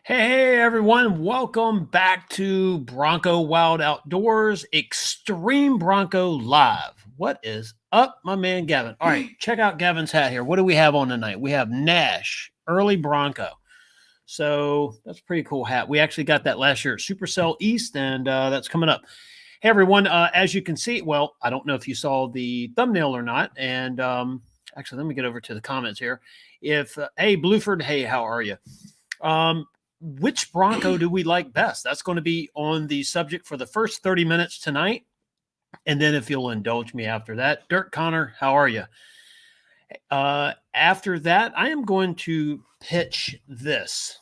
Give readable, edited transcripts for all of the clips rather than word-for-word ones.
Hey everyone, welcome back to Bronco Wild Outdoors Extreme Bronco Live. What is up, my man Gavin? All right, check out Gavin's hat here. What do we have on tonight? We have Nash Early Bronco. So that's a pretty cool hat. We actually got that last year at Supercell East, and that's coming up. Hey everyone, as you can see, well, I don't know if you saw the thumbnail or not, and actually, let me get over to the comments here. Hey Blueford, hey, how are you? Which Bronco do we like best? That's going to be on the subject for the first 30 minutes tonight. And then if you'll indulge me after that, Dirk Connor, how are you? After that, I am going to pitch this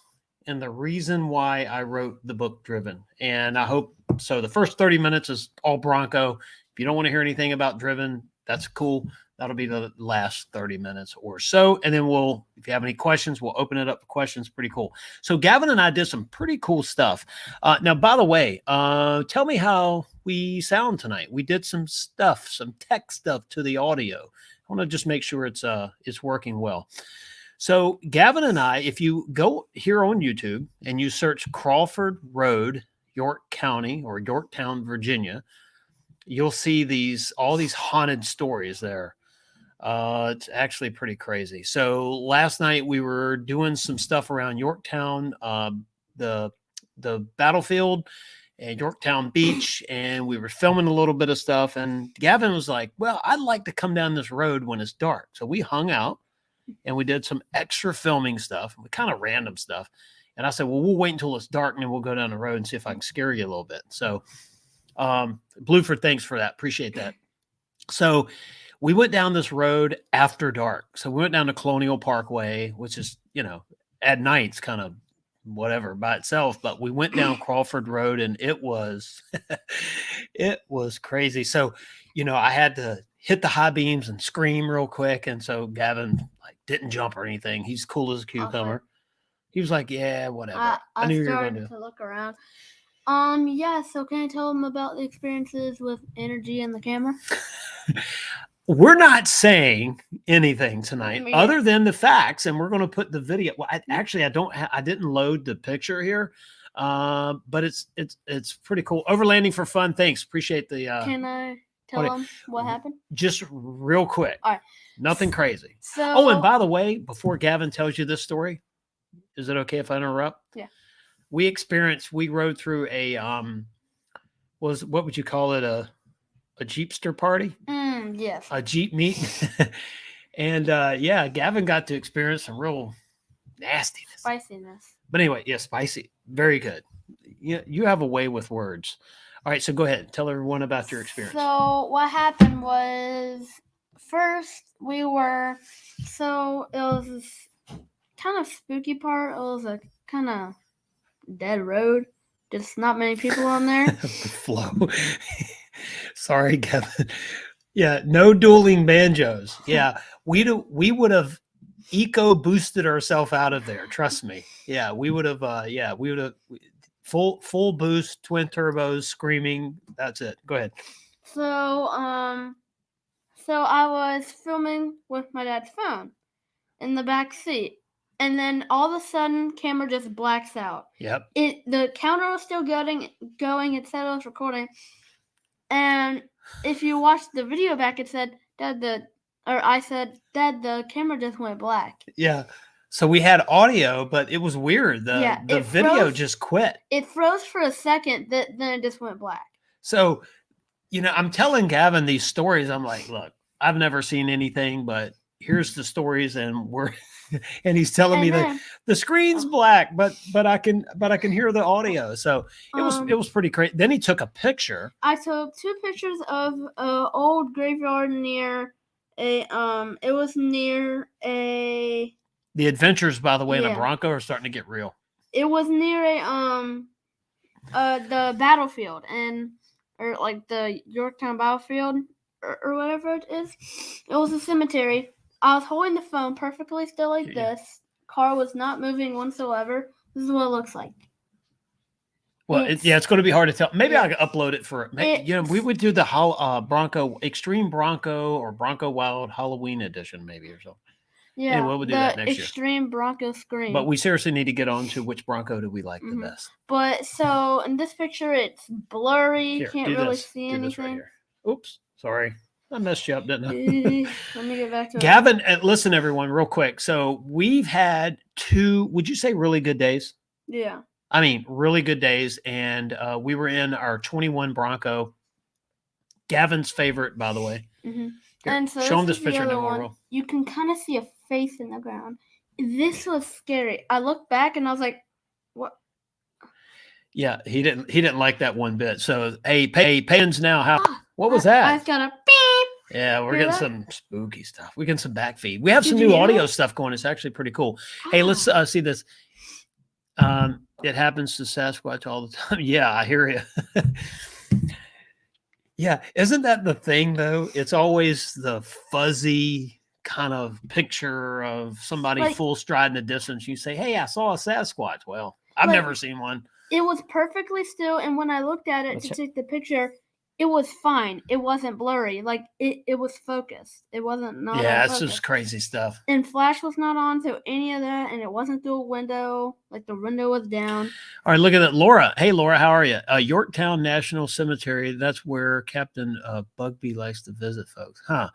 and the reason why I wrote the book Driven. And I hope so. The first 30 minutes is all Bronco. If you don't want to hear anything about Driven, that's cool. That'll be the last 30 minutes or so. And then if you have any questions, we'll open it up for questions. Pretty cool. So Gavin and I did some pretty cool stuff. Now, by the way, tell me how we sound tonight. We did some stuff, some tech stuff to the audio. I want to just make sure it's working well. So Gavin and I, if you go here on YouTube and you search Crawford Road, York County or Yorktown, Virginia, you'll see all these haunted stories there. It's actually pretty crazy. So last night we were doing some stuff around Yorktown, the battlefield and Yorktown Beach, and we were filming a little bit of stuff. And Gavin was like, well, I'd like to come down this road when it's dark. So we hung out and we did some extra filming stuff, kind of random stuff. And I said, well, we'll wait until it's dark and then we'll go down the road and see if I can scare you a little bit. So Blueford, thanks for that. Appreciate that. So we went down this road after dark. So we went down to Colonial Parkway, which is, at night's kind of whatever by itself, but we went down Crawford Road and it was crazy. So, I had to hit the high beams and scream real quick. And so Gavin didn't jump or anything. He's cool as a cucumber. Okay. He was like, yeah, whatever. I knew you were going to look around. Yeah, so can I tell them about the experiences with energy and the camera? We're not saying anything tonight other than the facts, and we're going to put the video. Well, I didn't load the picture here, but it's pretty cool. Overlanding for fun. Thanks. Appreciate the. Can I tell them what happened? Just real quick. All right. Nothing crazy. Oh, and by the way, before Gavin tells you this story, is it okay if I interrupt? Yeah. We rode through a what would you call it, a Jeepster party? Yes. A Jeep meet. And Gavin got to experience some real nastiness. Spiciness. But anyway, yeah, spicy. Very good. You have a way with words. All right, so go ahead. Tell everyone about your experience. So what happened was first it was this kind of spooky part. It was a kind of dead road. Just not many people on there. The flow. Sorry, Kevin. Yeah, no dueling banjos. Yeah, we would have eco boosted ourselves out of there. Trust me. Yeah, we would have. Full boost, twin turbos, screaming. That's it. Go ahead. So I was filming with my dad's phone in the back seat. And then all of a sudden, camera just blacks out. Yep. The counter was still going. It said it was recording. And if you watch the video back, it said, I said, Dad, the camera just went black. Yeah. So we had audio, but it was weird. The video just quit. It froze for a second, then it just went black. So, I'm telling Gavin these stories. I'm like, look, I've never seen anything, but here's the stories, and and he's telling me that the screen's black, but I can hear the audio. So it was pretty crazy. Then he took a picture. I took 2 pictures of an old graveyard near it was near a. The adventures, by the way, in a Bronco are starting to get real. It was near the battlefield or the Yorktown battlefield or whatever it is. It was a cemetery. I was holding the phone perfectly still like this. Car was not moving whatsoever. This is what it looks like. Well, it's going to be hard to tell. Maybe I can upload it for we would do the Bronco Extreme Bronco or Bronco Wild Halloween edition, maybe or something. Yeah, we'll do that next year. Extreme Bronco Scream. But we seriously need to get on to which Bronco do we like the best. But so in this picture, it's blurry. Here, Can't really see anything. This right here. Oops, sorry. I messed you up, didn't I? Let me get back to Gavin, listen, everyone, real quick. So we've had 2, would you say really good days? Yeah. I mean, really good days. And we were in our 21 Bronco. Gavin's favorite, by the way. Mm-hmm. Here, and so show him this picture now. You can kind of see a face in the ground. This was scary. I looked back and I was like, what? Yeah, he didn't like that one bit. So, hey, pens now. What was that? I got a beep. Yeah, we're getting some spooky stuff. We're getting some back feed. We have some new audio stuff going. It's actually pretty cool. Hey, let's see this. It happens to Sasquatch all the time. Yeah, I hear you. Yeah, isn't that the thing, though? It's always the fuzzy kind of picture of somebody full stride in the distance. You say, hey, I saw a Sasquatch. Well, I've never seen one. It was perfectly still, and when I looked at it take the picture, it was fine. It wasn't blurry. Like, it was focused. It wasn't not. Yeah, it's just crazy stuff. And flash was not on, so any of that, and it wasn't through a window. Like, the window was down. All right, look at that. Laura. Hey, Laura, how are you? Yorktown National Cemetery. That's where Captain Bugby likes to visit folks. Huh.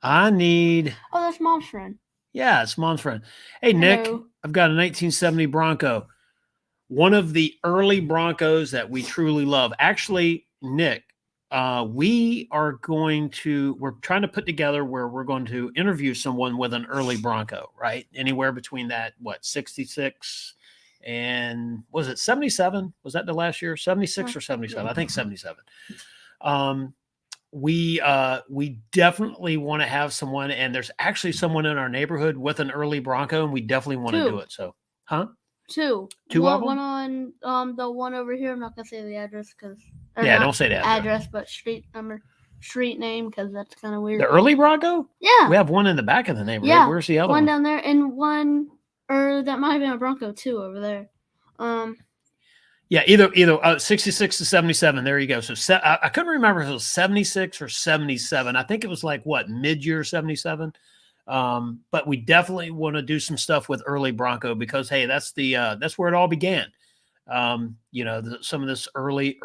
I need... Oh, that's Mom's friend. Yeah, it's Mom's friend. Hey, Nick, I've got a 1970 Bronco. One of the early Broncos that we truly love. Actually, Nick, we're trying to put together where we're going to interview someone with an early Bronco, right? Anywhere between that, 66 and was it 77? Was that the last year? 76 or 77? I think 77. We definitely want to have someone, and there's actually someone in our neighborhood with an early Bronco, and we definitely want to do it. So, Two of them? One on the one over here. I'm not gonna say the address because don't say that address, but street name because that's kind of weird. The early Bronco? Yeah, we have one in the back of the neighborhood. Yeah, where's the other one? One down there, and one that might have been a Bronco too over there. Yeah, either 66 to 77. There you go. So I couldn't remember if it was 76 or 77. I think it was like mid-year 77. But we definitely want to do some stuff with early Bronco because, hey, that's where it all began. Some of this early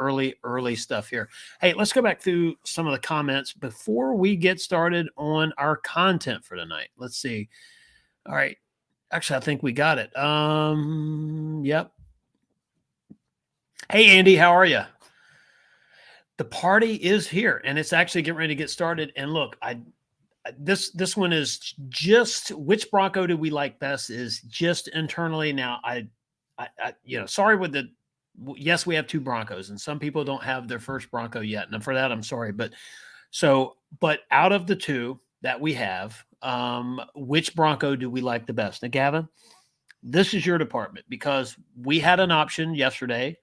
stuff here. Hey, let's go back through some of the comments before we get started on our content for tonight. Let's see. All right. Actually, I think we got it. Yep. Hey, Andy, how are you? The party is here, and it's actually getting ready to get started. And look, this one is just which Bronco do we like best is just internally. Now, sorry with yes, we have 2 Broncos, and some people don't have their first Bronco yet, and for that, I'm sorry. But out of the 2 that we have, which Bronco do we like the best? Now, Gavin, this is your department because we had an option yesterday.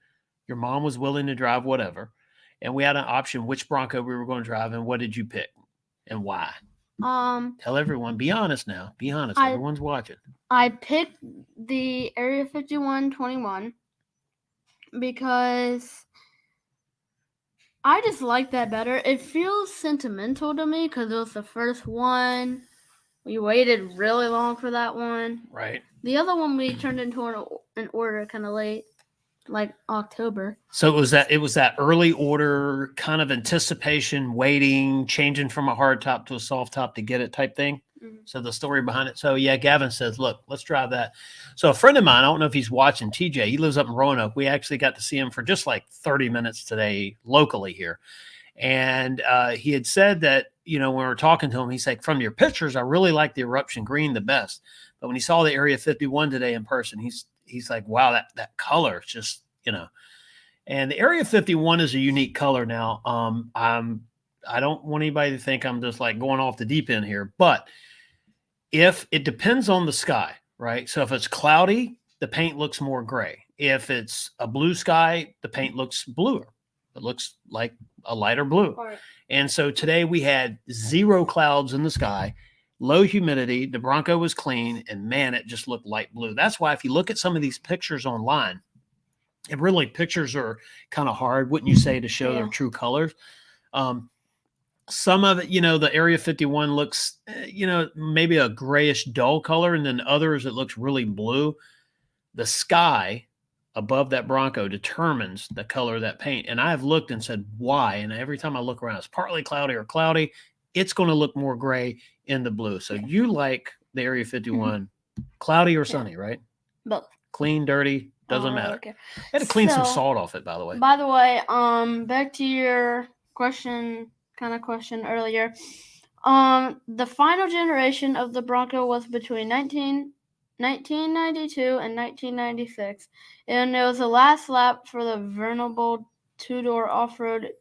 Your mom was willing to drive whatever. And we had an option which Bronco we were going to drive. And what did you pick and why? Tell everyone. Be honest now. Be honest. Everyone's watching. I picked the Area 5121 because I just like that better. It feels sentimental to me because it was the first one. We waited really long for that one. Right. The other one we turned into an order kind of late. Like October. So it was that early order kind of anticipation, waiting, changing from a hard top to a soft top to get it type thing. Mm-hmm. So the story behind it. So yeah, Gavin says, look, let's drive that. So a friend of mine, I don't know if he's watching, TJ, he lives up in Roanoke. We actually got to see him for just like 30 minutes today locally here. And he had said that, when we were talking to him, he's like, from your pictures, I really like the Eruption Green the best. But when he saw the Area 51 today in person, he's like, wow, that color is just, and the Area 51 is a unique color now. I don't want anybody to think I'm just like going off the deep end here, but if it depends on the sky, right? So if it's cloudy, the paint looks more gray. If it's a blue sky, the paint looks bluer. It looks like a lighter blue. Right. And so today we had 0 clouds in the sky, low humidity. The Bronco was clean, and man, it just looked light blue. That's why if you look at some of these pictures online, pictures are kind of hard, wouldn't you say, to show their true colors? Some of it, the Area 51 looks, maybe a grayish dull color, and then others it looks really blue. The sky above that Bronco determines the color of that paint. And I have looked and said, why? And every time I look around, it's partly cloudy or cloudy. It's going to look more gray in the blue. So you like the Area 51 cloudy or sunny, right? Both. Clean, dirty, doesn't matter. Okay. I had to clean some salt off it, by the way. By the way, back to your question earlier. The final generation of the Bronco was between 1992 and 1996, and it was the last lap for the venerable two-door off-road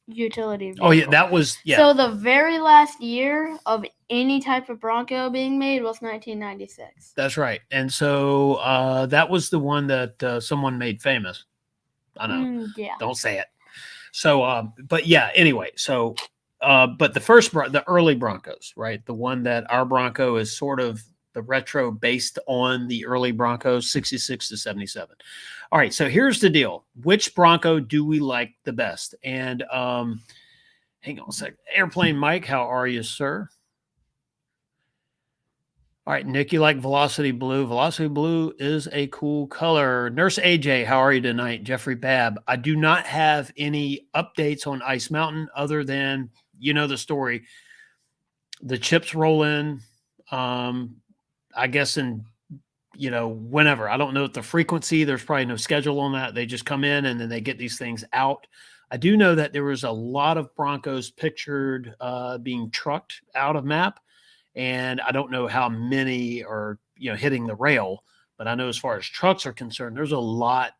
utility vehicle. Oh, yeah, that was, yeah. So the very last year of any type of Bronco being made was 1996. That's right. And so that was the one that someone made famous. I know. Yeah. Don't say it. So, but yeah, anyway, so, but the early Broncos, right? The one that our Bronco is sort of the retro based on the early Broncos, 66 to 77. All right, so here's the deal. Which Bronco do we like the best? And hang on a sec. Airplane Mike, how are you, sir? All right, Nick, you like Velocity Blue. Velocity Blue is a cool color. Nurse AJ, how are you tonight? Jeffrey Babb. I do not have any updates on Ice Mountain other than, the story. The chips roll in, I guess in, whenever. I don't know the frequency. There's probably no schedule on that. They just come in and then they get these things out. I do know that there was a lot of Broncos pictured being trucked out of map. And I don't know how many are, hitting the rail, but I know as far as trucks are concerned, there's a lot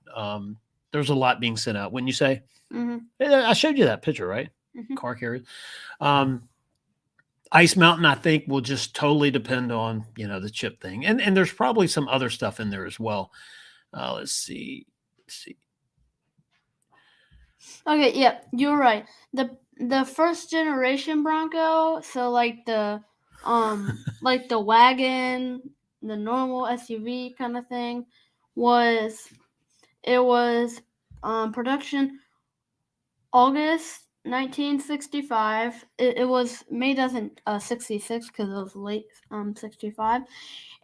being sent out. Wouldn't you say? Mm-hmm. I showed you that picture, right? Mm-hmm. Car carriers. Ice Mountain, I think, will just totally depend on, the chip thing. And there's probably some other stuff in there as well. Let's see. Okay, yeah, you're right. The first generation Bronco, so like the wagon, the normal SUV kind of thing, was production August 1965. It was made as in 66 because it was late 65,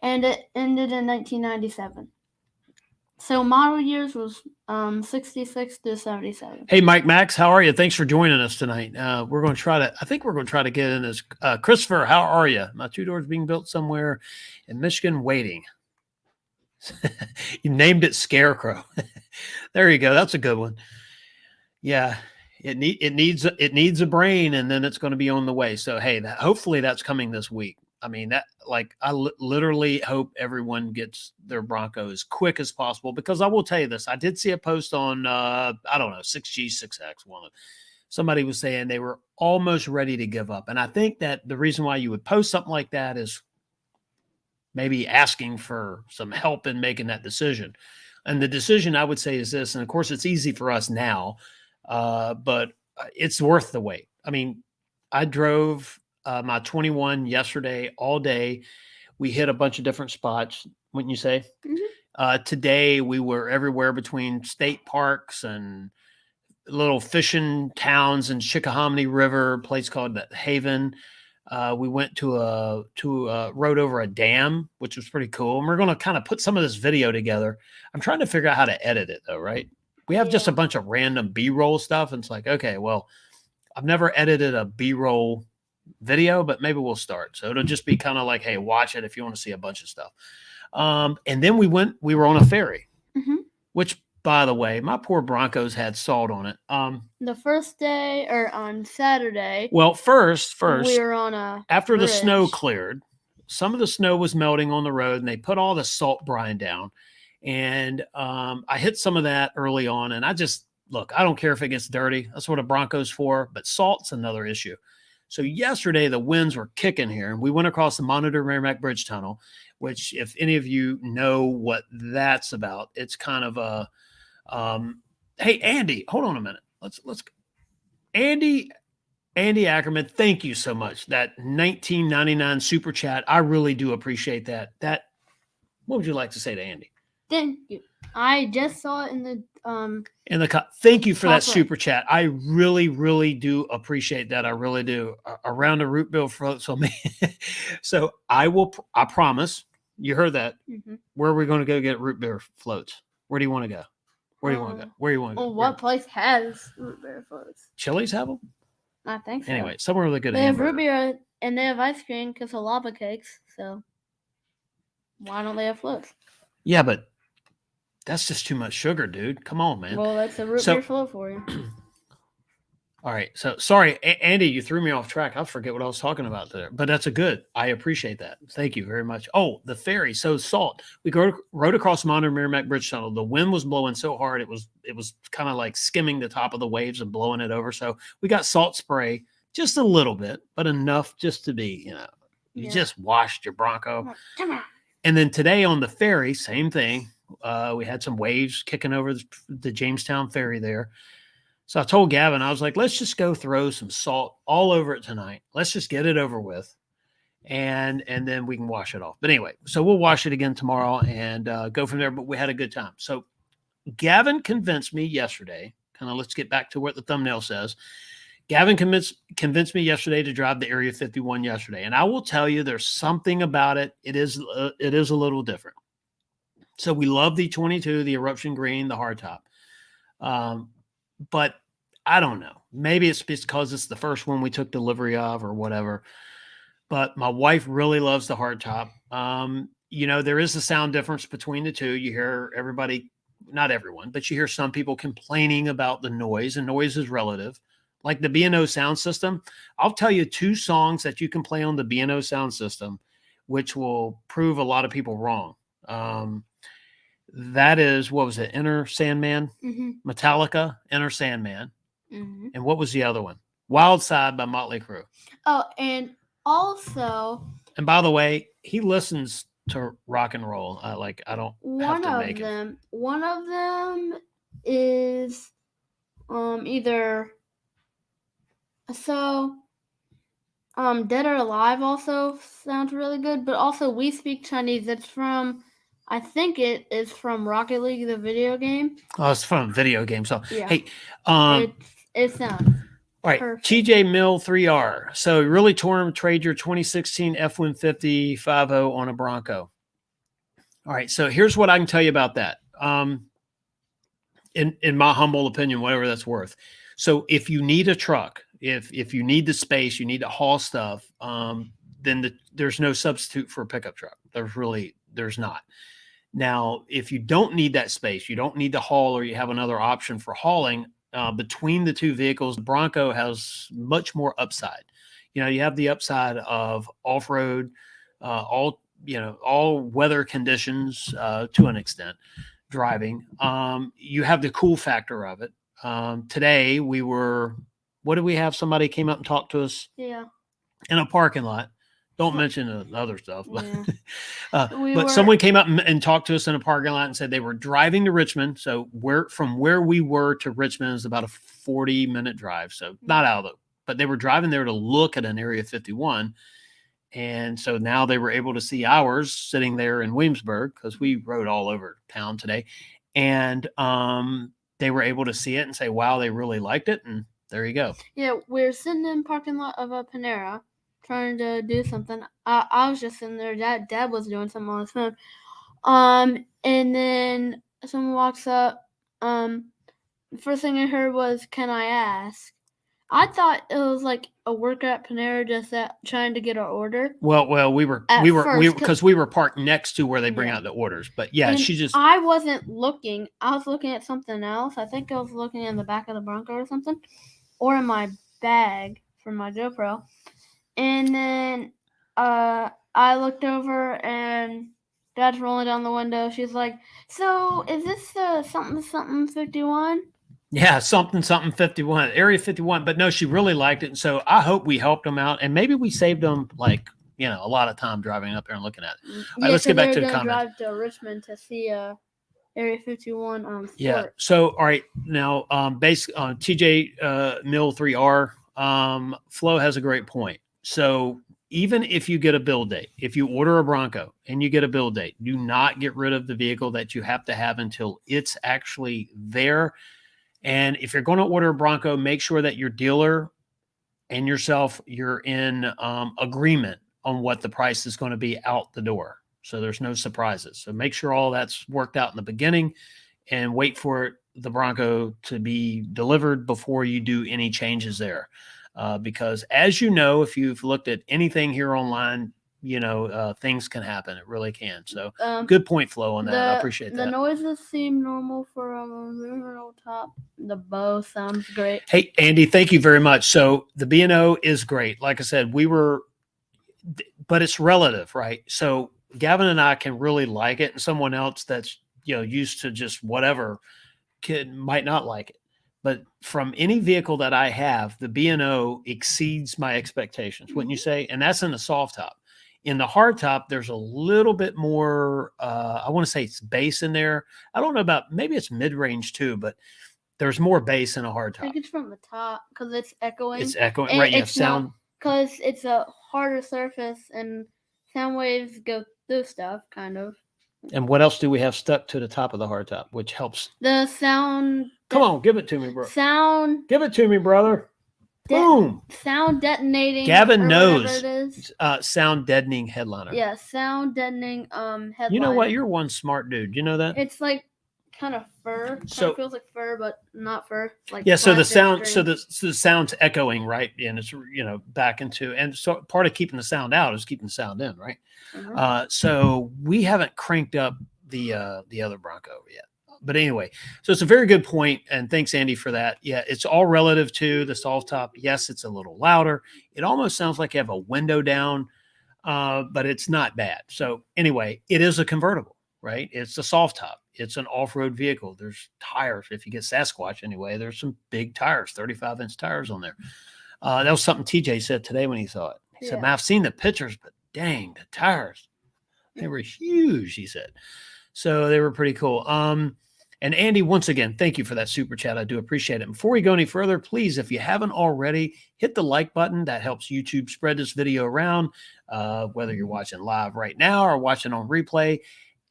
and it ended in 1997. So model years was 66 to 77. Hey, Mike Max, how are you? Thanks for joining us tonight. We're going to try to get in as Christopher. How are you? My two doors being built somewhere in Michigan, waiting. You named it Scarecrow. There you go. That's a good one. Yeah, it needs a brain, and then it's going to be on the way. So hey, hopefully that's coming this week. I mean, I literally hope everyone gets their Bronco as quick as possible, because I will tell you this. I did see a post on, 6G, 6X. Somebody was saying they were almost ready to give up. And I think that the reason why you would post something like that is maybe asking for some help in making that decision. And the decision I would say is this, and of course it's easy for us now, but it's worth the wait. I mean, I drove my 21 yesterday all day. We hit a bunch of different spots, wouldn't you say? Mm-hmm. Today we were everywhere between state parks and little fishing towns in Chickahominy River, a place called the Haven. We went to rode over a dam, which was pretty cool. And we're going to kind of put some of this video together. I'm trying to figure out how to edit it though, right? We have just a bunch of random B-roll stuff. And it's like, okay, well, I've never edited a B-roll video, but maybe we'll start. So it'll just be kind of like, hey, watch it if you want to see a bunch of stuff. And then we were on a ferry, mm-hmm. which, by the way, my poor Broncos had salt on it. The first day, or on Saturday. Well, first we were on a after bridge. The snow cleared, some of the snow was melting on the road, and they put all the salt brine down. And I hit some of that early on, and I don't care if it gets dirty. That's what a Bronco's for, but salt's another issue. So yesterday, the winds were kicking here, and we went across the Monitor Merrimack Bridge Tunnel, which, if any of you know what that's about, it's kind of a hey, Andy, hold on a minute. Let's Andy Ackerman, thank you so much. That $19.99 super chat, I really do appreciate that. What would you like to say to Andy? Thank you. I just saw it in the Thank you for that Chocolate. super chat. I really, really do appreciate that. I really do. Around a root beer float. So, so I promise. You heard that. Mhm. Where are we going to go get root beer floats? Where do you want to go? Where do you want to go? Where do you want to go? Well, what place has root beer floats? Chili's have them? I think so. Anyway, somewhere with a good They have hamburger. root beer and they have ice cream because of lava cakes. So why don't they have floats? Yeah, but that's just too much sugar, dude. Come on, man. Well, that's a root beer float for you. All right. So sorry, Andy, you threw me off track. I forget what I was talking about there, but that's a good. I appreciate that. Thank you very much. Oh, the ferry. So Salt. We rode across Modern Merrimack Bridge Tunnel. The wind was blowing so hard it was kind of like skimming the top of the waves and blowing it over. So we got salt spray just a little bit, but enough just to be, you just washed your Bronco. Come on. And then today on the ferry, same thing. We had some waves kicking over the Jamestown ferry there. So I told Gavin, I was like, let's just go throw some salt all over it tonight. Let's just get it over with. And then we can wash it off. But anyway, so we'll wash it again tomorrow and go from there. But we had a good time. So Gavin convinced me yesterday, kind of let's get back to what the thumbnail says. Gavin convinced me yesterday to drive the Area 51 yesterday. And I will tell you, there's something about it. It is a little different. So we love the 22, the Eruption Green, the hardtop. But I don't know. Maybe it's because it's the first one we took delivery of or whatever. But my wife really loves the hardtop. There is a sound difference between the two. You hear everybody, not everyone, but you hear some people complaining about the noise, and noise is relative. Like the B&O sound system. I'll tell you 2 songs that you can play on the B&O sound system, which will prove a lot of people wrong. That is, what was it? Inner Sandman, Metallica, Inner Sandman. And what was the other one? Wild Side by Motley Crue. Oh, and also. And by the way, he listens to rock and roll. I don't have to make it. One of them is either Dead or Alive also sounds really good, but also We Speak Chinese. It's from. I think it is from Rocket League, the video game. Oh, it's from a video game. So, yeah. Hey, it sounds all right. perfect. TJ Mill 3R. So, really torn to trade your 2016 F-150 5.0 on a Bronco. All right. So, here's what I can tell you about that. In my humble opinion, whatever that's worth. So, if you need a truck, if you need the space, you need to haul stuff, then there's no substitute for a pickup truck. There's not. Now, if you don't need that space, you don't need to haul, or you have another option for hauling, between the two vehicles, the Bronco has much more upside. You have the upside of off-road, all weather conditions to an extent, driving. You have the cool factor of it. Today what did we have? Somebody came up and talked to us in a parking lot. Don't mention the other stuff. But someone came up and talked to us in a parking lot and said they were driving to Richmond. So from where we were to Richmond is about a 40-minute drive. So not out of but they were driving there to look at an Area 51. And so now they were able to see ours sitting there in Williamsburg, because we rode all over town today. And they were able to see it and say, wow, they really liked it. And there you go. Yeah, we're sitting in the parking lot of a Panera, trying to do something. I was just sitting there. Dad was doing something on his phone. And then someone walks up. First thing I heard was, "Can I ask?" I thought it was like a worker at Panera just trying to get our order. Well, we were because we were parked next to where they bring out the orders. But yeah, I wasn't looking. I was looking at something else. I think I was looking in the back of the Bronco or something, or in my bag for my GoPro. And then I looked over and Dad's rolling down the window. She's like, "So is this something 51?" Yeah, something 51, Area 51. But no, she really liked it. And so I hope we helped them out. And maybe we saved them a lot of time driving up there and looking at it. All right, let's get back to the comments. Drive to Richmond to see Area 51 Yeah. So, all right. Now, TJ Mill 3R, Flo has a great point. So even if you get a build date, if you order a Bronco and you get a build date, do not get rid of the vehicle that you have to have until it's actually there. And if you're going to order a Bronco, make sure that your dealer and yourself, you're in agreement on what the price is going to be out the door. So there's no surprises. So make sure all that's worked out in the beginning and wait for the Bronco to be delivered before you do any changes there. Because as you know, if you've looked at anything here online, things can happen. It really can. So good point, Flo, on that. I appreciate that. The noises seem normal for a real top. The bow sounds great. Hey, Andy, thank you very much. So the B&O is great. Like I said, but it's relative, right? So Gavin and I can really like it, and someone else that's used to just whatever might not like it. But from any vehicle that I have, the B&O exceeds my expectations, wouldn't you say? And that's in the soft top. In the hard top, there's a little bit more, I want to say it's bass in there. I don't know about, maybe it's mid-range too, but there's more bass in a hard top. I think it's from the top because it's echoing. It's echoing, right? You have sound. Because it's a harder surface and sound waves go through stuff, kind of. And what else do we have stuck to the top of the hard top, which helps? The sound. Come on, give it to me, bro. Sound. Give it to me, brother. Boom. Sound detonating. Gavin knows. Sound deadening headliner. Yeah, sound deadening headliner. You know what? You're one smart dude. You know that? It's like kind of fur. So it feels like fur, but not fur. Like so the sound, so the sound's echoing, right? And it's back into, and so part of keeping the sound out is keeping the sound in, right? Mm-hmm. So we haven't cranked up the other Bronco yet. But anyway, so it's a very good point, and thanks, Andy, for that. Yeah, it's all relative to the soft top. Yes, it's a little louder. It almost sounds like you have a window down, but it's not bad. So anyway, it is a convertible, right? It's a soft top. It's an off-road vehicle. There's tires. If you get Sasquatch anyway, there's some big tires, 35-inch tires on there. That was something TJ said today when he saw it. He said, man, I've seen the pictures, but dang, the tires, they were huge, he said. So they were pretty cool. And Andy, once again, thank you for that super chat. I do appreciate it. Before we go any further, please, if you haven't already, hit the like button. That helps YouTube spread this video around, whether you're watching live right now or watching on replay.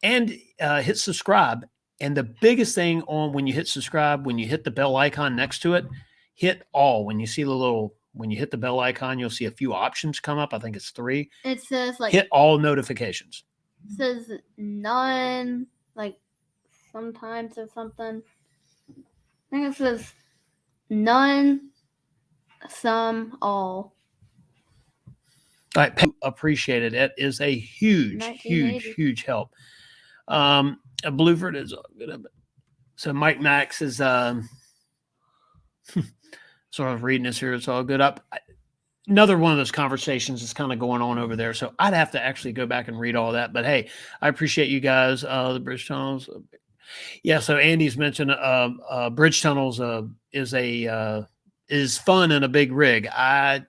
And hit subscribe. And the biggest thing when you hit subscribe, when you hit the bell icon next to it, hit all. When you see when you hit the bell icon, you'll see a few options come up. I think it's 3. It says hit all notifications. It says none, sometimes or something. I think it says none, some, all. I appreciate it. It is a huge help. Blueford is good. So Mike Max is sort of reading this here. It's all good. Another one of those conversations is kind of going on over there. So I'd have to actually go back and read all that. But hey, I appreciate you guys. The bridge tunnels. Yeah. So Andy's mentioned bridge tunnels is fun in a big rig. I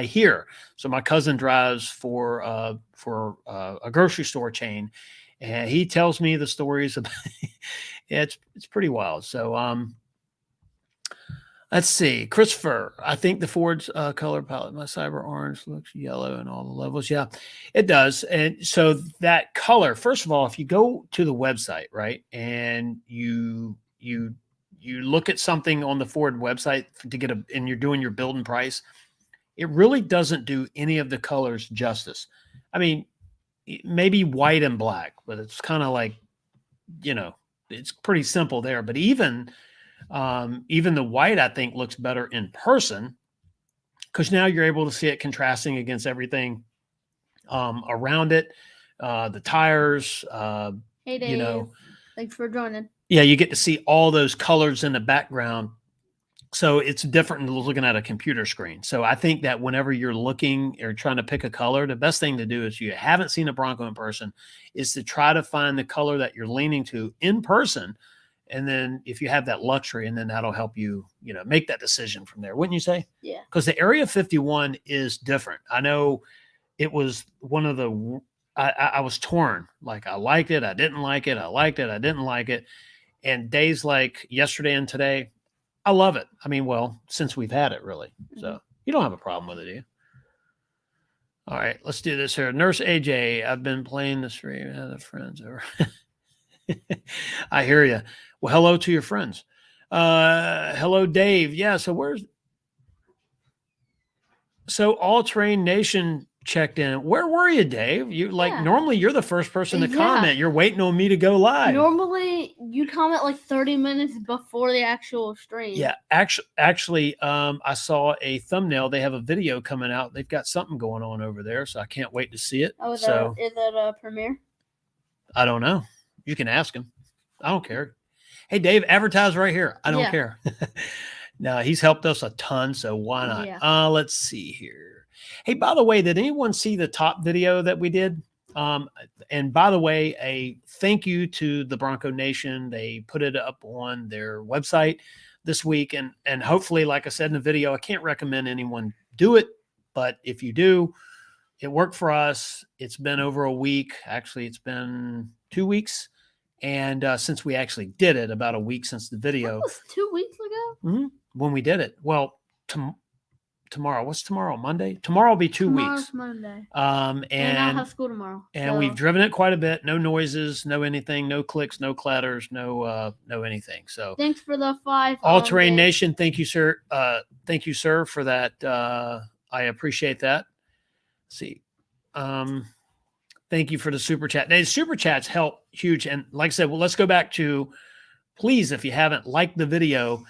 hear. So my cousin drives for a grocery store chain, and he tells me the stories about it's pretty wild. So let's see. Christopher, I think the Ford's color palette, my cyber orange looks yellow in all the levels. Yeah, it does. And so that color, first of all, if you go to the website, right, and you look at something on the Ford website to get and you're doing your build and price, it really doesn't do any of the colors justice. I mean, maybe white and black, but it's kind of like, it's pretty simple there. But even the white, I think, looks better in person because now you're able to see it contrasting against everything around it. The tires, hey Dave, thanks for joining. Yeah, you get to see all those colors in the background. So it's different than looking at a computer screen. So I think that whenever you're looking or trying to pick a color, the best thing to do is you haven't seen a Bronco in person is to try to find the color that you're leaning to in person. And then if you have that luxury, and then that'll help you, make that decision from there. Wouldn't you say? Yeah. Because the Area 51 is different. I know it was one of the, I was torn. Like I liked it. I didn't like it. I liked it. I didn't like it. And days like yesterday and today, I love it. I mean, well, since we've had it really. So you don't have a problem with it, do you? All right, let's do this here. Nurse AJ, I've been playing the stream. The friends over. I hear you. Well, hello to your friends. Hello, Dave. Yeah. So All Train Nation checked in. Where were you, Dave? You normally you're the first person to comment. You're waiting on me to go live. Normally you comment like 30 minutes before the actual stream. Yeah, actually, I saw a thumbnail. They have a video coming out. They've got something going on over there, so I can't wait to see it. Oh, is so is that a premiere? I don't know. You can ask him. I don't care. Hey, Dave, advertise right here. I don't care. No, he's helped us a ton, so why not? Yeah. Let's see here. Hey, by the way, did anyone see the top video that we did? And by the way, a thank you to the Bronco Nation. They put it up on their website this week. And hopefully, like I said in the video, I can't recommend anyone do it. But if you do, it worked for us. It's been over a week. Actually, it's been 2 weeks. And since we actually did it, about a week since the video. That was 2 weeks ago? Mm-hmm. When we did it. Well, tomorrow. What's tomorrow? Monday? Tomorrow will be 2 weeks. Monday. And I have school tomorrow. And we've driven it quite a bit. No noises, no anything, no clicks, no clatters, no anything. So thanks for the 5. All Terrain Nation, thank you, sir. Thank you, sir, for that. I appreciate that. Let's see. Thank you for the super chat. Now, the super chats help huge. And like I said, well, let's go back to, please, if you haven't liked the video,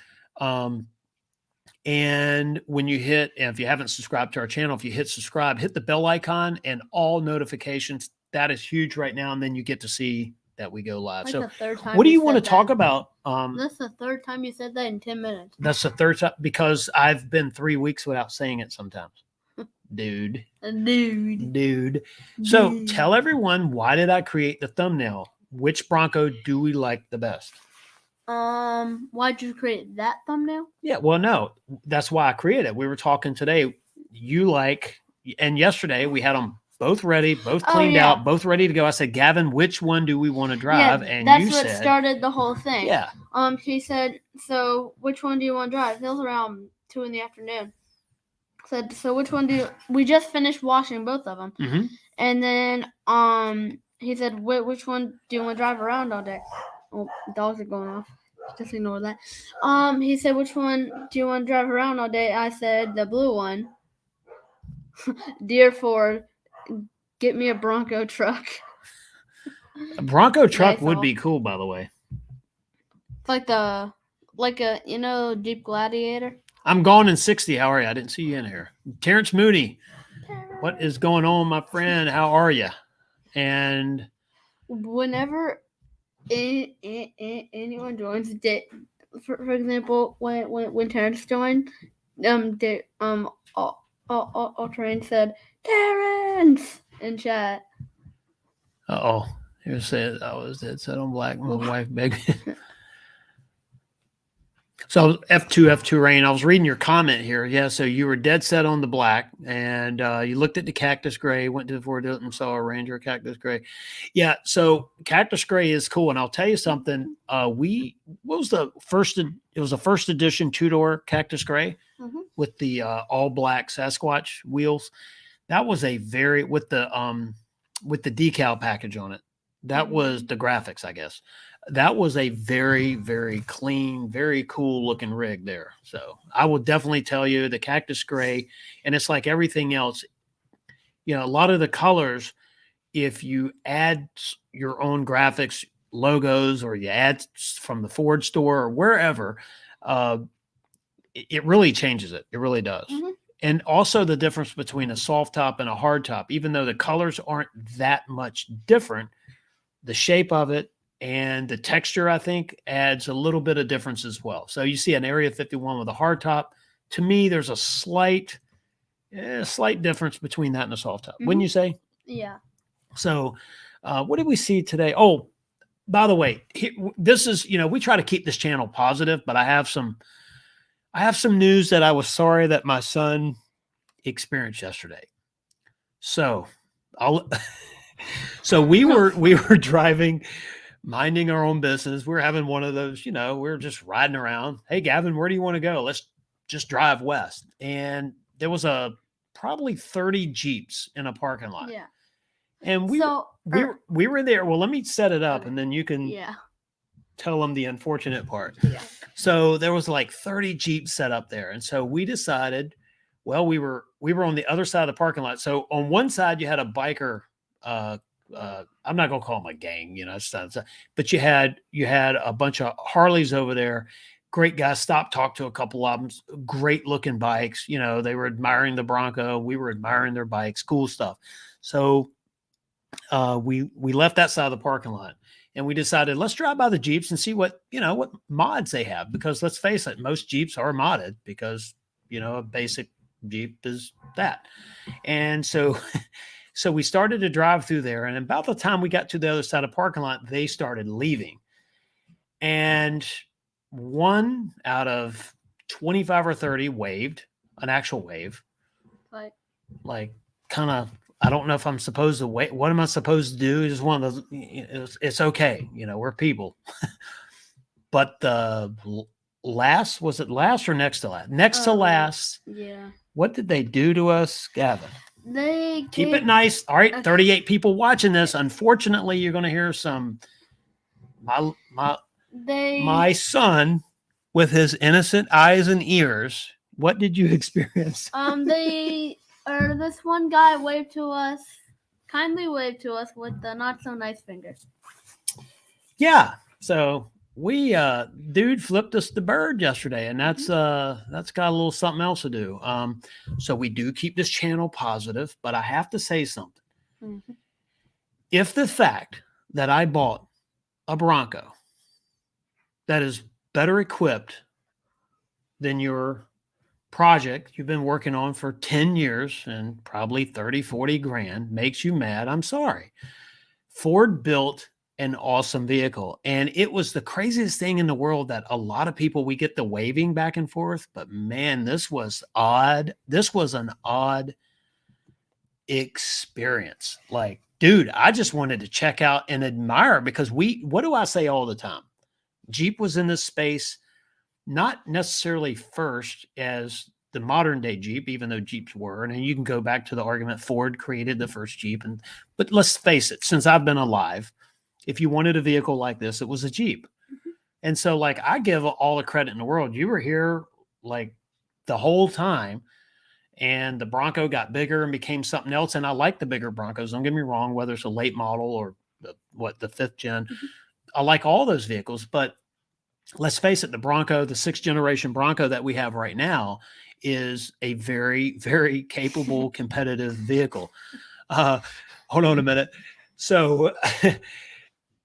and when you hit, and if you haven't subscribed to our channel, if you hit subscribe, hit the bell icon and all notifications. That is huge right now. And then you get to see that we go live. Like so the third time what do you want to talk about? That's the third time you said that in 10 minutes. That's the third time because I've been 3 weeks without saying it sometimes. Dude. So tell everyone, why did I create the thumbnail? Which Bronco do we like the best? Why'd you create that thumbnail? Yeah, well, no, that's why I created it. We were talking today. And yesterday we had them both ready, both cleaned out, both ready to go. I said, Gavin, which one do we want to drive? And that's you what said, started the whole thing. Yeah. She said, so which one do you want to drive? It was around 2 in the afternoon. Said, so which one we just finished washing both of them. Mm-hmm. And then he said, which one do you want to drive around all day? Oh, dogs are going off. Just ignore that. He said, which one do you want to drive around all day? I said, the blue one. Dear Ford, get me a Bronco truck. A Bronco truck would be cool, by the way. It's like a Jeep Gladiator. I'm gone in 60. How are you? I didn't see you in here. Terrence Mooney, what is going on, my friend? How are you? And whenever anyone joins, for example, when Terrence joined, all Train said Terrence in chat. Here said I was dead set on black. My wife begged me. So F2 Rain, I was reading your comment here. Yeah, so you were dead set on the black, and you looked at the Cactus Gray, went to the Ford and saw a Ranger Cactus Gray. Yeah, so Cactus Gray is cool, and I'll tell you something. What was the first? It was a first edition 2-door Cactus Gray with the all black Sasquatch wheels. That was a very with the decal package on it. That was the graphics, I guess. That was a very, very clean, very cool looking rig there. So I will definitely tell you the Cactus Gray, and it's like everything else. A lot of the colors, if you add your own graphics, logos, or you add from the Ford store or wherever, it really changes it. It really does. Mm-hmm. And also the difference between a soft top and a hard top, even though the colors aren't that much different, the shape of it and the texture, I think, adds a little bit of difference as well. So you see an Area 51 with a hard top. To me, there's a slight difference between that and a soft top. Wouldn't you say? Yeah. So what did we see today? Oh, by the way, this is, we try to keep this channel positive, but I have some news that I was sorry that my son experienced yesterday. So we were driving, minding our own business. We're having one of those, we're just riding around. Hey, Gavin, where do you want to go? Let's just drive west. And there was a probably 30 Jeeps in a parking lot. Yeah. And So we were there. Well, let me set it up Okay. and then you can yeah. tell them the unfortunate part. Yeah. So there was like 30 Jeeps set up there. And so we decided, well, we were on the other side of the parking lot. So on one side you had a biker, I'm not gonna call them a gang, you know, but you had a bunch of Harleys over there. Great guys. Stopped, talked to a couple of them. Great looking bikes. You know, they were admiring the Bronco. We were admiring their bikes. Cool stuff. So we left that side of the parking lot and we decided let's drive by the Jeeps and see what mods they have, because let's face it, most Jeeps are modded because a basic Jeep is that. And so we started to drive through there, and about the time we got to the other side of the parking lot, they started leaving. And one out of 25 or 30 waved, an actual wave. Like kind of, I don't know if I'm supposed to wait. What am I supposed to do? It's one of those, it's okay. We're people. But the last, was it last or next to last? Next to last. Yeah. What did they do to us, Gavin? They keep it nice. All right, 38 people watching this. Unfortunately, you're going to hear some my son with his innocent eyes and ears. What did you experience? This one guy kindly waved to us with the not so nice finger. Yeah. So we dude flipped us the bird yesterday, and that's got a little something else to do. So we do keep this channel positive, but I have to say something. Mm-hmm. If the fact that I bought a Bronco that is better equipped than your project you've been working on for 10 years and probably 30, 40 grand makes you mad, I'm sorry. Ford built an awesome vehicle, and it was the craziest thing in the world that a lot of people, we get the waving back and forth, but man, this was odd. This was an odd experience. Like, dude, I just wanted to check out and admire, because what do I say all the time? Jeep was in this space, not necessarily first as the modern day Jeep, even though Jeeps were, and you can go back to the argument Ford created the first Jeep, but let's face it, since I've been alive, if you wanted a vehicle like this, it was a Jeep. Mm-hmm. And so, like, I give all the credit in the world. You were here like the whole time, and the Bronco got bigger and became something else. And I like the bigger Broncos. Don't get me wrong, whether it's a late model or the fifth gen. Mm-hmm. I like all those vehicles, but let's face it, the Bronco, the 6th generation Bronco that we have right now, is a very, very capable, competitive vehicle. Hold on a minute. So,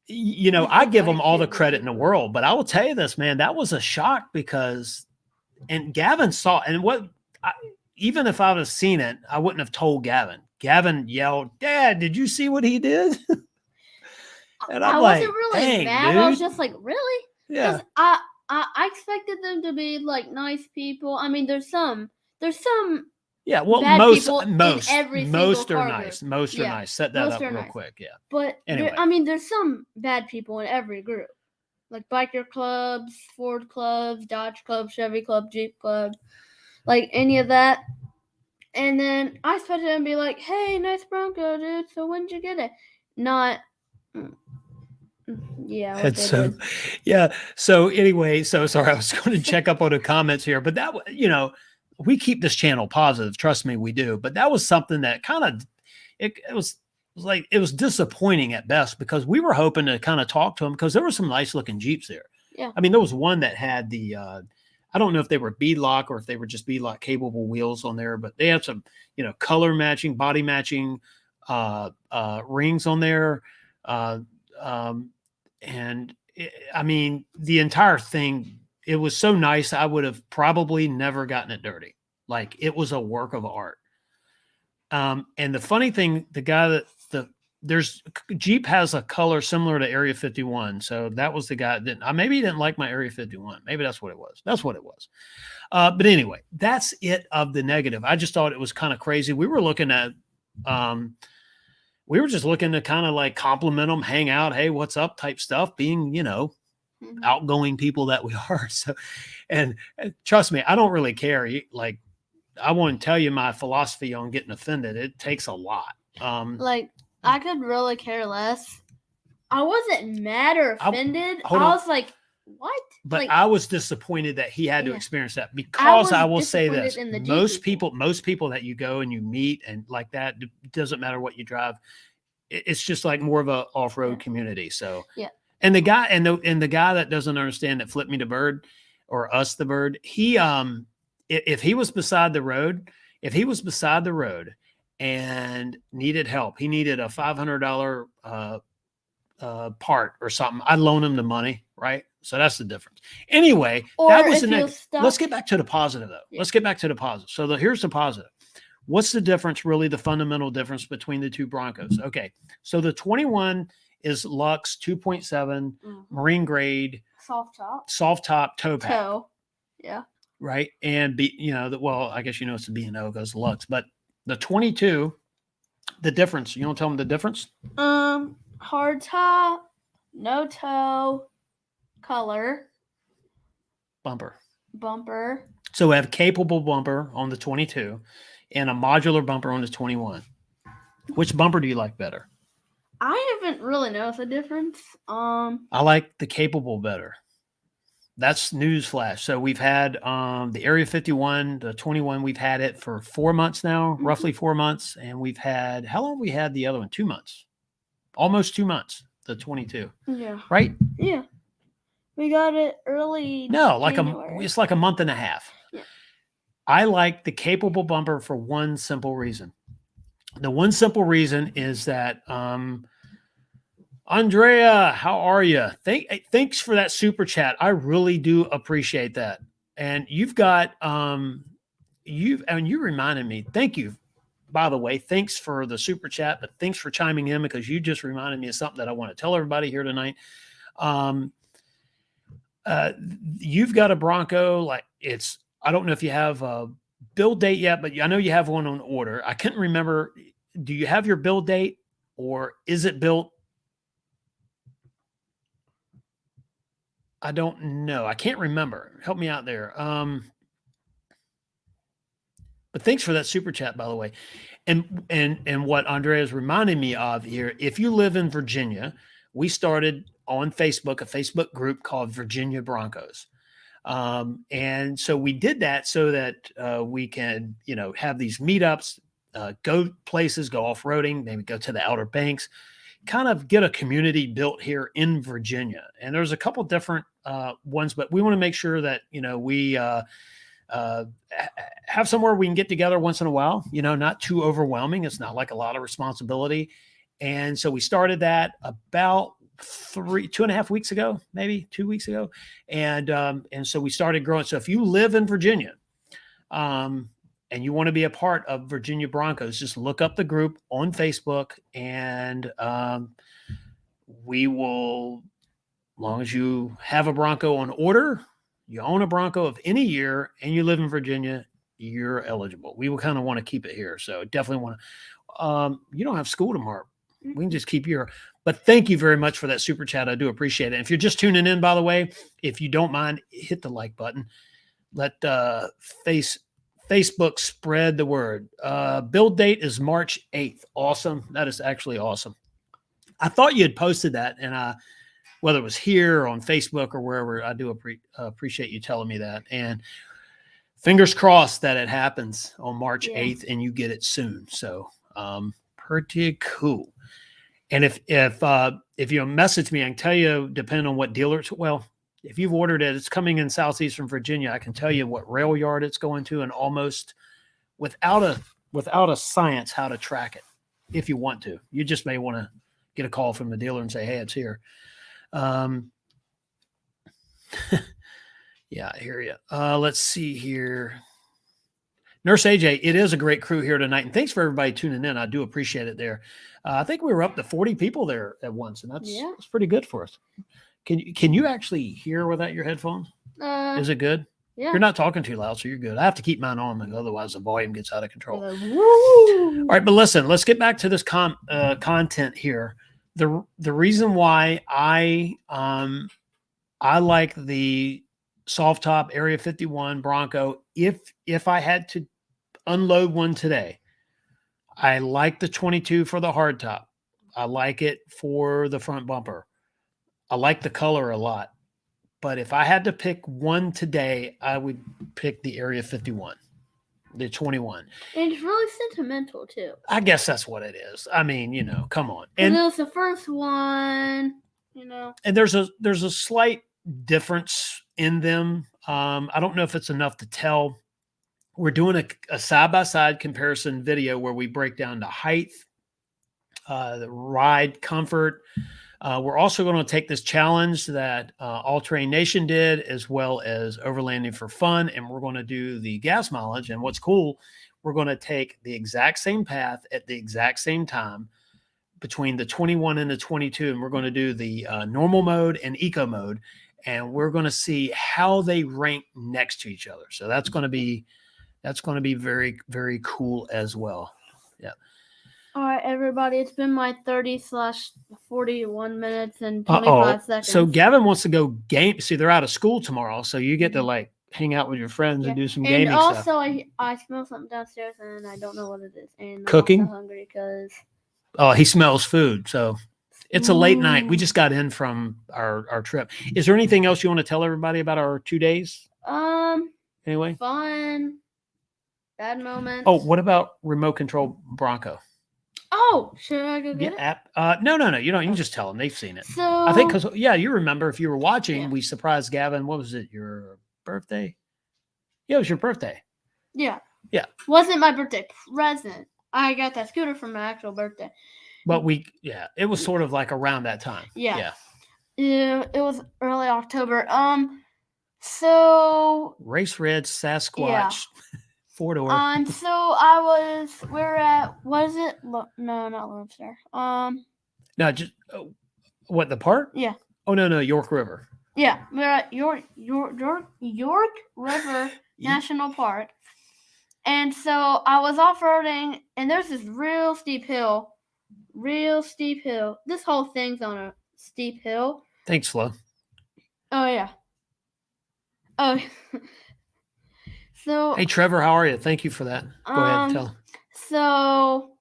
I give them all the credit in the world, but I will tell you this, man, that was a shock because, and Gavin saw, and even if I would have seen it, I wouldn't have told Gavin. Gavin yelled, "Dad, did you see what he did?" And I'm like, wasn't really dang, mad. dude. I was just like, really? Yeah. I expected them to be like nice people. I mean, there's some. Yeah, well, bad most are nice. Most are nice. Set that up real quick. Yeah. But anyway. There's some bad people in every group, like biker clubs, Ford clubs, Dodge clubs, Chevy club, Jeep club, like any of that. And then I expected them to be like, "Hey, nice Bronco, dude. So when did you get it?" Not. Yeah. And so, yeah. So anyway, so sorry, I was going to check up on the comments here, but that, we keep this channel positive. Trust me, we do. But that was something that kind of, it was disappointing at best, because we were hoping to kind of talk to them, because there were some nice looking Jeeps there. Yeah. I mean, there was one that had the, I don't know if they were beadlock or if they were just beadlock capable wheels on there, but they had some, color matching, body matching rings on there. I mean, the entire thing, it was so nice. I would have probably never gotten it dirty. Like, it was a work of art. And the funny thing, the guy there's Jeep has a color similar to Area 51. So that was the guy that maybe he didn't like my Area 51. Maybe that's what it was. But anyway, that's it of the negative. I just thought it was kind of crazy. We were looking at, we were just looking to kind of like compliment them, hang out, hey, what's up type stuff, being, outgoing people that we are. So, and trust me, I don't really care. Like, I won't tell you my philosophy on getting offended. It takes a lot. Like, I could really care less. I wasn't mad or offended. I hold on. was like, what? But like, I was disappointed that he had to Yeah. experience that, because I will say disappointed this: in the Jeep most people that you go and you meet and like that, it doesn't matter what you drive. It's just like more of a off-road community. So Yeah. And the guy and the guy that doesn't understand that flipped me the bird, or us the bird, he if he was beside the road, and needed help, he needed a $500 part or something, I'd loan him the money, right? So that's the difference. Anyway, Or that was if the he next. was stuck- Let's get back to the positive, though. Yeah. Let's get back to the positive. So here's the positive. What's the difference, really, the fundamental difference between the two Broncos? Okay, so the 21 is Lux 2.7 marine grade soft top toe pack, Yeah. right? And well, I guess it's the B&O goes Lux, but the 22, the difference. You want to tell them the difference? Hard top, no toe, color, bumper. So we have capable bumper on the 22 and a modular bumper on the 21. Which bumper do you like better? I haven't really noticed a difference. I like the capable better. That's newsflash. So we've had the Area 51, the 21. We've had it for 4 months now, roughly 4 months, and we've had, how long have we had the other one? 2 months, almost 2 months. The 22. Yeah. Right. Yeah. We got it early. No, January. It's like a month and a half. Yeah. I like the capable bumper for one simple reason. The one simple reason is that Andrea, how are you? Thanks for that super chat. I really do appreciate that. And you've got you reminded me. Thank you. By the way, thanks for the super chat, but thanks for chiming in, because you just reminded me of something that I want to tell everybody here tonight. You've got a Bronco, I don't know if you have a build date yet, but I know you have one on order. I couldn't remember. Do you have your build date, or is it built? I don't know. I can't remember. Help me out there. But thanks for that super chat, by the way. And what Andrea is reminding me of here, if you live in Virginia, we started on Facebook, a Facebook group called Virginia Broncos. And so we did that so that we can, have these meetups, go places, go off-roading, maybe go to the Outer Banks, kind of get a community built here in Virginia. And there's a couple different ones, but we want to make sure that, we have somewhere we can get together once in a while, not too overwhelming. It's not like a lot of responsibility. And so we started that about 2.5 weeks ago, maybe 2 weeks ago. And so we started growing. So if you live in Virginia, and you want to be a part of Virginia Broncos, just look up the group on Facebook, and we will, as long as you have a Bronco on order, you own a Bronco of any year, and you live in Virginia, you're eligible. We will kind of want to keep it here. So definitely want to, you don't have school tomorrow. We can just keep your, but thank you very much for that super chat. I do appreciate it. And if you're just tuning in, by the way, if you don't mind, hit the like button. Let Facebook spread the word. Build date is March 8th. Awesome. That is actually awesome. I thought you had posted that, and whether it was here or on Facebook or wherever, I do appreciate you telling me that. And fingers crossed that it happens on March 8th and you get it soon. So pretty cool. And if you message me, I can tell you, depending on what dealers, if you've ordered it, it's coming in southeastern Virginia. I can tell you what rail yard it's going to, and almost without a science how to track it. If you want to, you just may want to get a call from the dealer and say, "Hey, it's here." Yeah, I hear you. Let's see here. Nurse AJ, it is a great crew here tonight, and thanks for everybody tuning in. I do appreciate it there. I think we were up to 40 people there at once, and that's pretty good for us. Can you actually hear without your headphones? Is it good? Yeah. You're not talking too loud, so you're good. I have to keep mine on, otherwise the volume gets out of control. All right, but listen, let's get back to this content here. The reason why I like the soft top Area 51 Bronco, if I had to unload one today. I like the 22 for the hardtop. I like it for the front bumper. I like the color a lot. But if I had to pick one today, I would pick the Area 51, the 21. And it's really sentimental too. I guess that's what it is. I mean, you know, come on. And it was the first one, you know. And there's a slight difference in them. I don't know if it's enough to tell. We're doing a side-by-side comparison video where we break down the height, the ride comfort. We're also going to take this challenge that All Terrain Nation did, as well as Overlanding for Fun, and we're going to do the gas mileage. And what's cool, we're going to take the exact same path at the exact same time between the 21 and the 22, and we're going to do the normal mode and eco mode, and we're going to see how they rank next to each other. So that's going to be very, very cool as well. Yeah. All right, everybody. It's been my 30/41 minutes and 25 seconds. So Gavin wants to go game. See, they're out of school tomorrow, so you get to like hang out with your friends and do some gaming stuff. And also, I smell something downstairs, and I don't know what it is. And Cooking? I'm also hungry because. Oh, he smells food. So it's a late night. We just got in from our trip. Is there anything else you want to tell everybody about our 2 days? Anyway. Fun. Bad moments. Oh, what about remote control Bronco? Oh, should I go get it? App. No. You don't. You can just tell them they've seen it. So I think because you remember if you were watching, we surprised Gavin. What was it? Your birthday? Yeah, it was your birthday. Yeah. Yeah. Wasn't my birthday present. I got that scooter for my actual birthday. But it was sort of like around that time. Yeah. It was early October. So Race Red Sasquatch. Yeah. 4-door. So we're at, what is it? No, not Lone Star. No, just what, the park? Yeah. Oh no, York River. Yeah, we're at York River National Park, and so I was off-roading, and there's this real steep hill. This whole thing's on a steep hill. Thanks, Flo. Oh yeah. Oh. So. Hey Trevor, how are you? Thank you for that. Go ahead, tell him. So.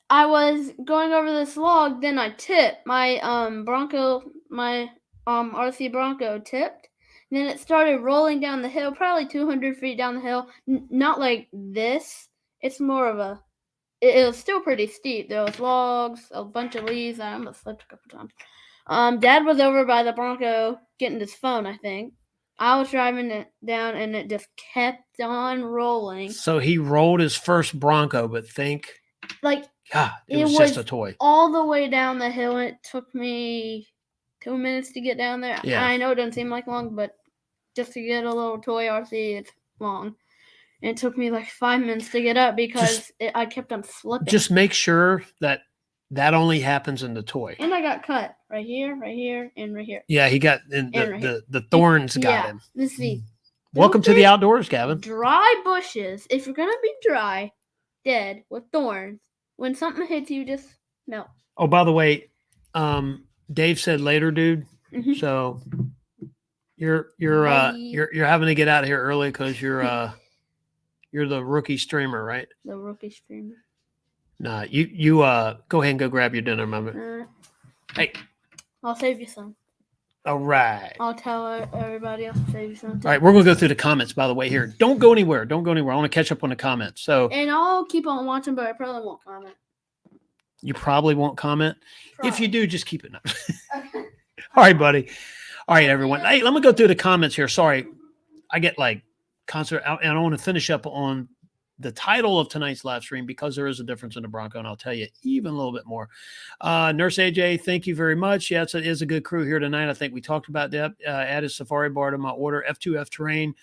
I was going over this log, then I tipped my Bronco, my RC Bronco tipped. And then it started rolling down the hill, probably 200 feet down the hill. Not like this. It's more of a. It was still pretty steep. There was logs, a bunch of leaves. I almost slipped a couple times. Dad was over by the Bronco getting his phone, I think. I was driving it down, and it just kept on rolling. So he rolled his first Bronco, but God, it was just a toy. All the way down the hill. It took me 2 minutes to get down there. Yeah. I know it doesn't seem like long, but just to get a little toy RC, it's long. And it took me like 5 minutes to get up because I kept on slipping. Just make sure that only happens in the toy. And I got cut right here, and right here. Yeah, he got the thorns got him. Let's see. Welcome to the outdoors, Gavin. Dry bushes. If you're gonna be dry, dead with thorns, when something hits you, just melt. Oh, by the way, Dave said later, dude. Mm-hmm. So you're having to get out of here early because you're the rookie streamer, right? The rookie streamer. Nah, you go ahead and go grab your dinner, mama. Hey, I'll save you some. All right. I'll tell everybody else to save you some. All right, we're gonna go through the comments. By the way, here, don't go anywhere. I want to catch up on the comments. So, and I'll keep on watching, but I probably won't comment. You probably won't comment. Probably. If you do, just keep it up. Okay. All right, buddy. All right, everyone. Hey, let me go through the comments here. Sorry, I get like concert, and I want to finish up on the title of tonight's live stream because there is a difference in the Bronco, and I'll tell you even a little bit more. Nurse AJ, thank you very much. Yeah, it is a good crew here tonight. I think we talked about that. Added Safari Bar to my order. F2F Terrain.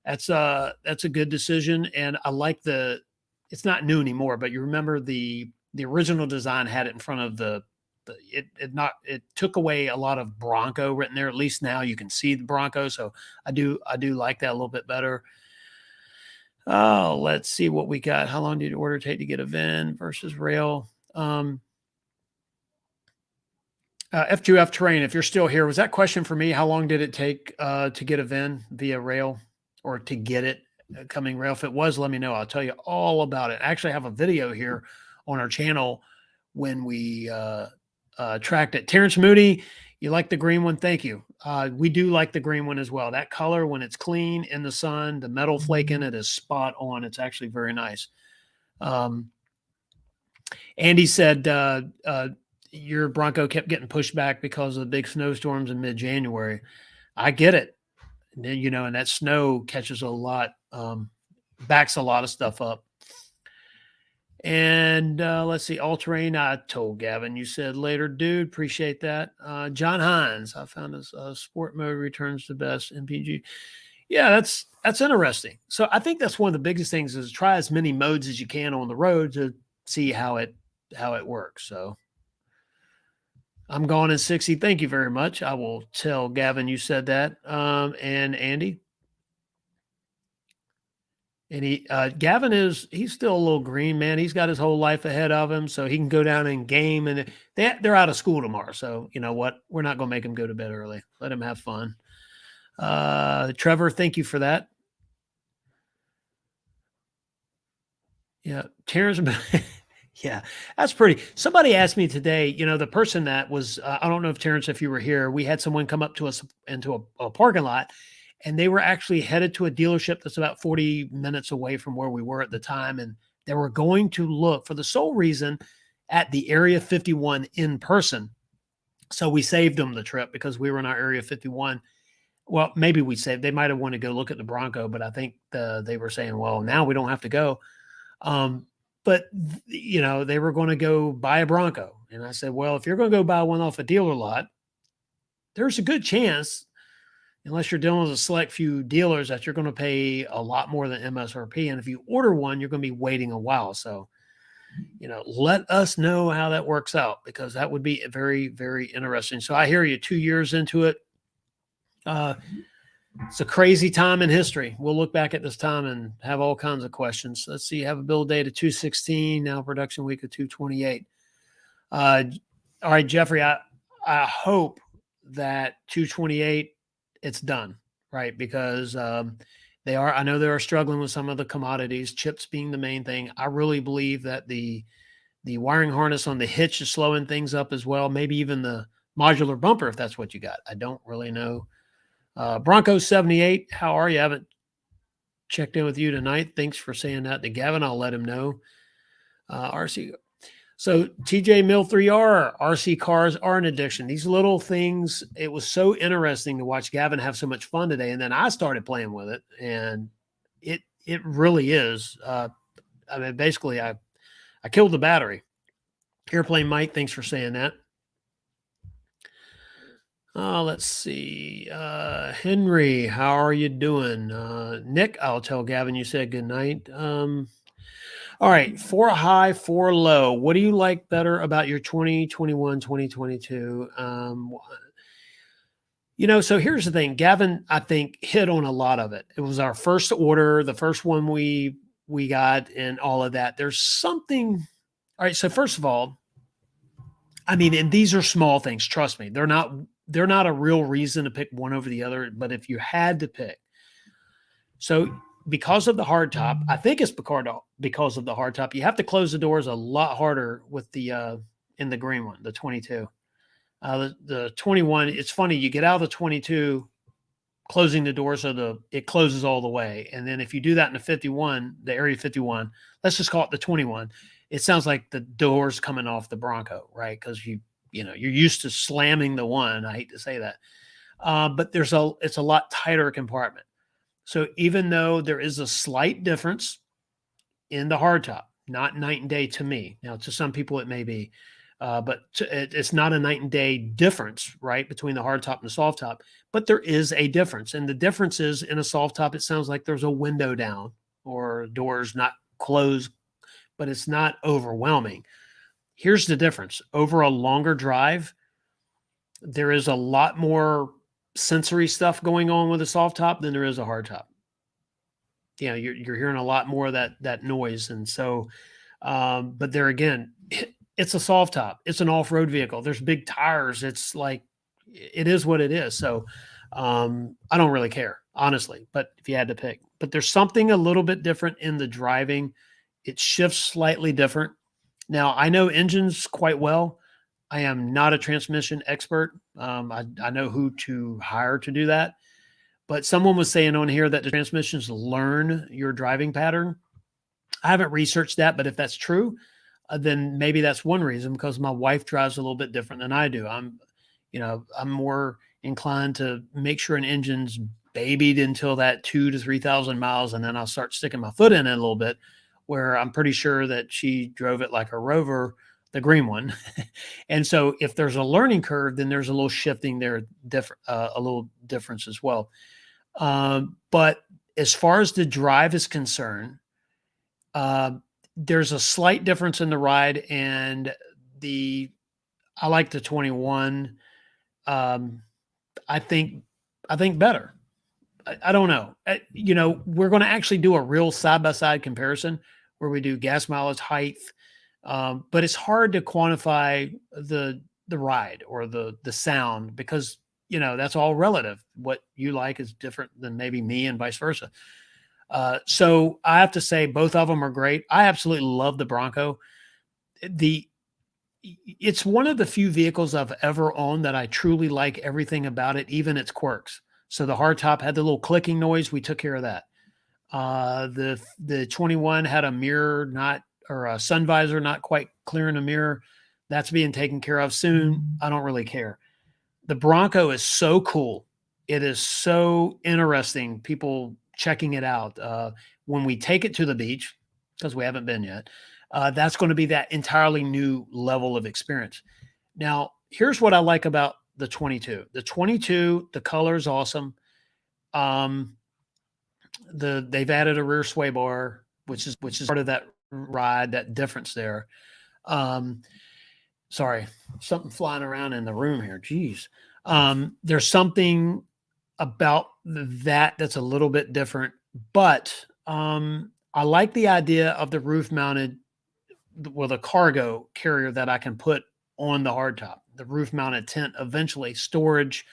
That's a good decision, and I like it's not new anymore, but you remember the original design had it in front of it took away a lot of Bronco written there. At least now you can see the Bronco, so I do like that a little bit better. Oh, let's see what we got. How long did the order take to get a VIN versus rail? F2F Terrain, if you're still here, was that question for me? How long did it take to get a VIN via rail or to get it? coming rail. If it was, let me know. I'll tell you all about it. I actually have a video here on our channel when we tracked it. Terrence Moody, you like the green one? Thank you. We do like the green one as well. That color, when it's clean in the sun, the metal flake in it is spot on. It's actually very nice. Andy said your Bronco kept getting pushed back because of the big snowstorms in mid-January. I get it. And then, and that snow catches a lot, backs a lot of stuff up. And let's see, all-terrain, I told Gavin, you said later, dude, appreciate that. John Hines, I found this sport mode returns the best MPG. Yeah, that's interesting. So I think that's one of the biggest things is try as many modes as you can on the road to see how it works. So I'm gone in 60. Thank you very much. I will tell Gavin you said that. And Andy. And Gavin he's still a little green, man. He's got his whole life ahead of him, so he can go down and game. And they're out of school tomorrow, so you know what? We're not going to make him go to bed early. Let him have fun. Trevor, thank you for that. Yeah, Terrence. Yeah, that's pretty. Somebody asked me today, the person that was, I don't know if Terrence, if you were here, we had someone come up to us into a parking lot, and they were actually headed to a dealership that's about 40 minutes away from where we were at the time. And they were going to look for the sole reason at the Area 51 in person. So we saved them the trip because we were in our Area 51. Well, maybe they might have wanted to go look at the Bronco, but I think they were saying, well, now we don't have to go. But, they were going to go buy a Bronco. And I said, well, if you're going to go buy one off a dealer lot, there's a good chance, unless you're dealing with a select few dealers, that you're going to pay a lot more than MSRP. And if you order one, you're going to be waiting a while. So, let us know how that works out, because that would be very, very interesting. So I hear you 2 years into it. It's a crazy time in history. We'll look back at this time and have all kinds of questions. Let's see. Have a build date of 216, now production week of 228. All right, Jeffrey, I hope that 228, it's done, right? Because I know they are struggling with some of the commodities, chips being the main thing. I really believe that the wiring harness on the hitch is slowing things up as well. Maybe even the modular bumper, if that's what you got. I don't really know. Bronco 78, how are you? I haven't checked in with you tonight. Thanks for saying that to Gavin. I'll let him know. RC. So TJ Mill 3R, RC cars are an addiction. These little things, it was so interesting to watch Gavin have so much fun today. And then I started playing with it, and it really is. Basically I killed the battery. Airplane Mike, thanks for saying that. Let's see. Henry, how are you doing? Nick, I'll tell Gavin you said good night. All right, 4 high, 4 low. What do you like better about your 2021, 2022? So here's the thing. Gavin, I think, hit on a lot of it. It was our first order, the first one we got, and all of that. There's something. All right, so first of all, and these are small things. Trust me, they're not a real reason to pick one over the other. But if you had to pick, so because of the hardtop, I think it's because of the hardtop, you have to close the doors a lot harder with the in the green one, the 22. The 21, it's funny, you get out of the 22, closing the door so it closes all the way. And then if you do that in the 51, the Area 51, let's just call it the 21, it sounds like the door's coming off the Bronco, right? Because you're used to slamming the one. I hate to say that. But it's a lot tighter compartment. So even though there is a slight difference in the hardtop, not night and day to me. Now, to some people it may be, but it's not a night and day difference, right, between the hardtop and the soft top. But there is a difference. And the difference is, in a soft top, it sounds like there's a window down or doors not closed, but it's not overwhelming. Here's the difference. Over a longer drive, there is a lot more sensory stuff going on with a soft top than there is a hard top. You're hearing a lot more of that noise. And so, but there again, it's a soft top. It's an off-road vehicle. There's big tires. It's like, it is what it is. So I don't really care. honestly. But if you had to pick, but there's something a little bit different in the driving. It shifts slightly different. Now, I know engines quite well. I am not a transmission expert. I know who to hire to do that. But someone was saying on here that the transmissions learn your driving pattern. I haven't researched that, but if that's true, then maybe that's one reason, because my wife drives a little bit different than I do. I'm more inclined to make sure an engine's babied until that 2 to 3,000 miles, and then I'll start sticking my foot in it a little bit, where I'm pretty sure that she drove it like a Rover, the green one. And so if there's a learning curve, then there's a little shifting there, a little difference as well. But as far as the drive is concerned, there's a slight difference in the ride, and I like the 21. I think better. I don't know. We're going to actually do a real side-by-side comparison where we do gas mileage, height, but it's hard to quantify the ride or the sound, because that's all relative. What you like is different than maybe me, and vice versa. So I have to say both of them are great. I absolutely love the Bronco. It's one of the few vehicles I've ever owned that I truly like everything about it, even its quirks. So the hardtop had the little clicking noise. We took care of that. The 21 had a mirror or a sun visor not quite clearing a mirror. That's being taken care of soon. I don't really care. The Bronco is so cool. It is so interesting. People checking it out. When we take it to the beach, because we haven't been yet, that's going to be that entirely new level of experience. Now, here's what I like about the 22. The 22, the color is awesome. They've added a rear sway bar, which is part of that ride, that difference there. Sorry, something flying around in the room here. Jeez. There's something about that's a little bit different, but I like the idea of the roof mounted with a cargo carrier that I can put on the hardtop, the roof mounted tent, eventually storage,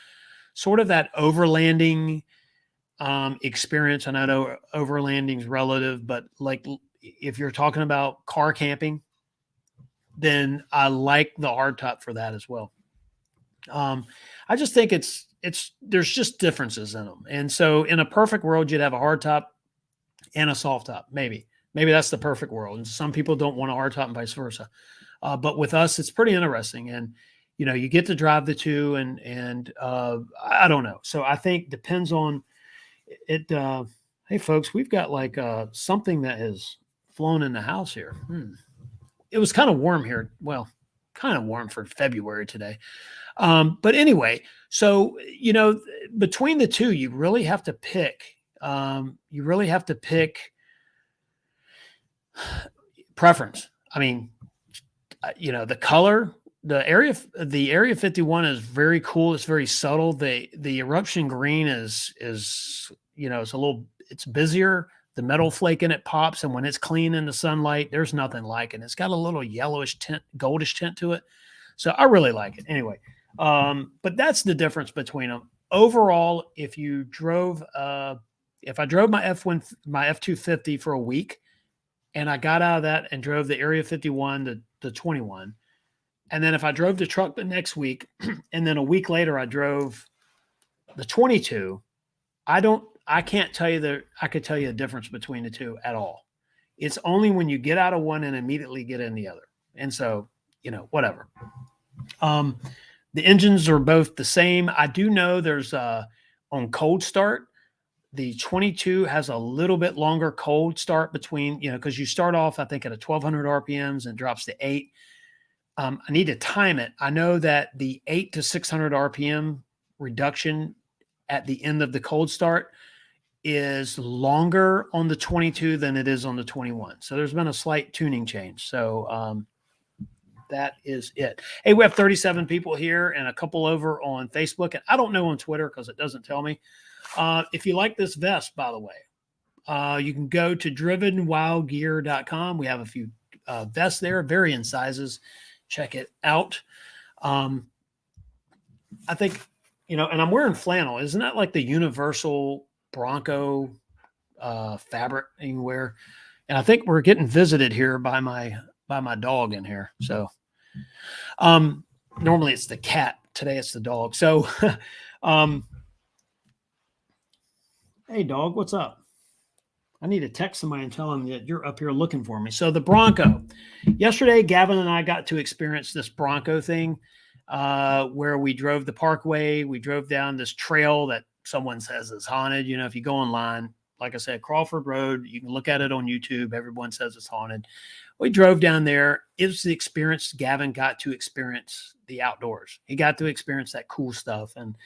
sort of that overlanding experience. And I know overlanding is relative, but like if you're talking about car camping, then I like the hardtop for that as well. I just think there's just differences in them. And so in a perfect world, you'd have a hardtop and a soft top. Maybe that's the perfect world. And some people don't want a hardtop and vice versa. But with us, it's pretty interesting. And, you get to drive the two, and I don't know. So I think depends on it. Hey folks, we've got like something that has flown in the house here. It was kind of warm here. Well, kind of warm for February today. But anyway, so, between the two, you really have to pick. Preference. I mean, the color, the area 51 is very cool. It's very subtle. The eruption green is it's busier. The metal flake in it pops, and when it's clean in the sunlight, there's nothing like it. It's got a little yellowish tint, goldish tint to it. So I really like it. Anyway, but that's the difference between them. Overall, if I drove my F-250 for a week, and I got out of that and drove the Area 51 to 21, and then if I drove the truck the next week, and then a week later I drove the 22, I can't tell you I could tell you a difference between the two at all. It's only when you get out of one and immediately get in the other. And so, whatever. The engines are both the same. I do know there's on cold start, the 22 has a little bit longer cold start between, because you start off, I think, at 1,200 RPMs and drops to 8. I need to time it. I know that the 8 to 600 RPM reduction at the end of the cold start is longer on the 22 than it is on the 21. So there's been a slight tuning change. So that is it. Hey, we have 37 people here and a couple over on Facebook. And I don't know on Twitter because it doesn't tell me. If you like this vest, by the way, you can go to drivenwildgear.com. We have a few vests there, varying sizes. Check it out. I think, and I'm wearing flannel. Isn't that like the universal Bronco fabric anywhere. And I think we're getting visited here by my dog in here. So normally it's the cat. Today it's the dog. So hey dog, what's up? I need to text somebody and tell them that you're up here looking for me. So the Bronco. Yesterday, Gavin and I got to experience this Bronco thing where we drove the parkway. We drove down this trail that someone says is haunted. You know, if you go online, like I said, Crawford Road, you can look at it on YouTube. Everyone says it's haunted. We drove down there. It was the experience. Gavin got to experience the outdoors. He got to experience that cool stuff. And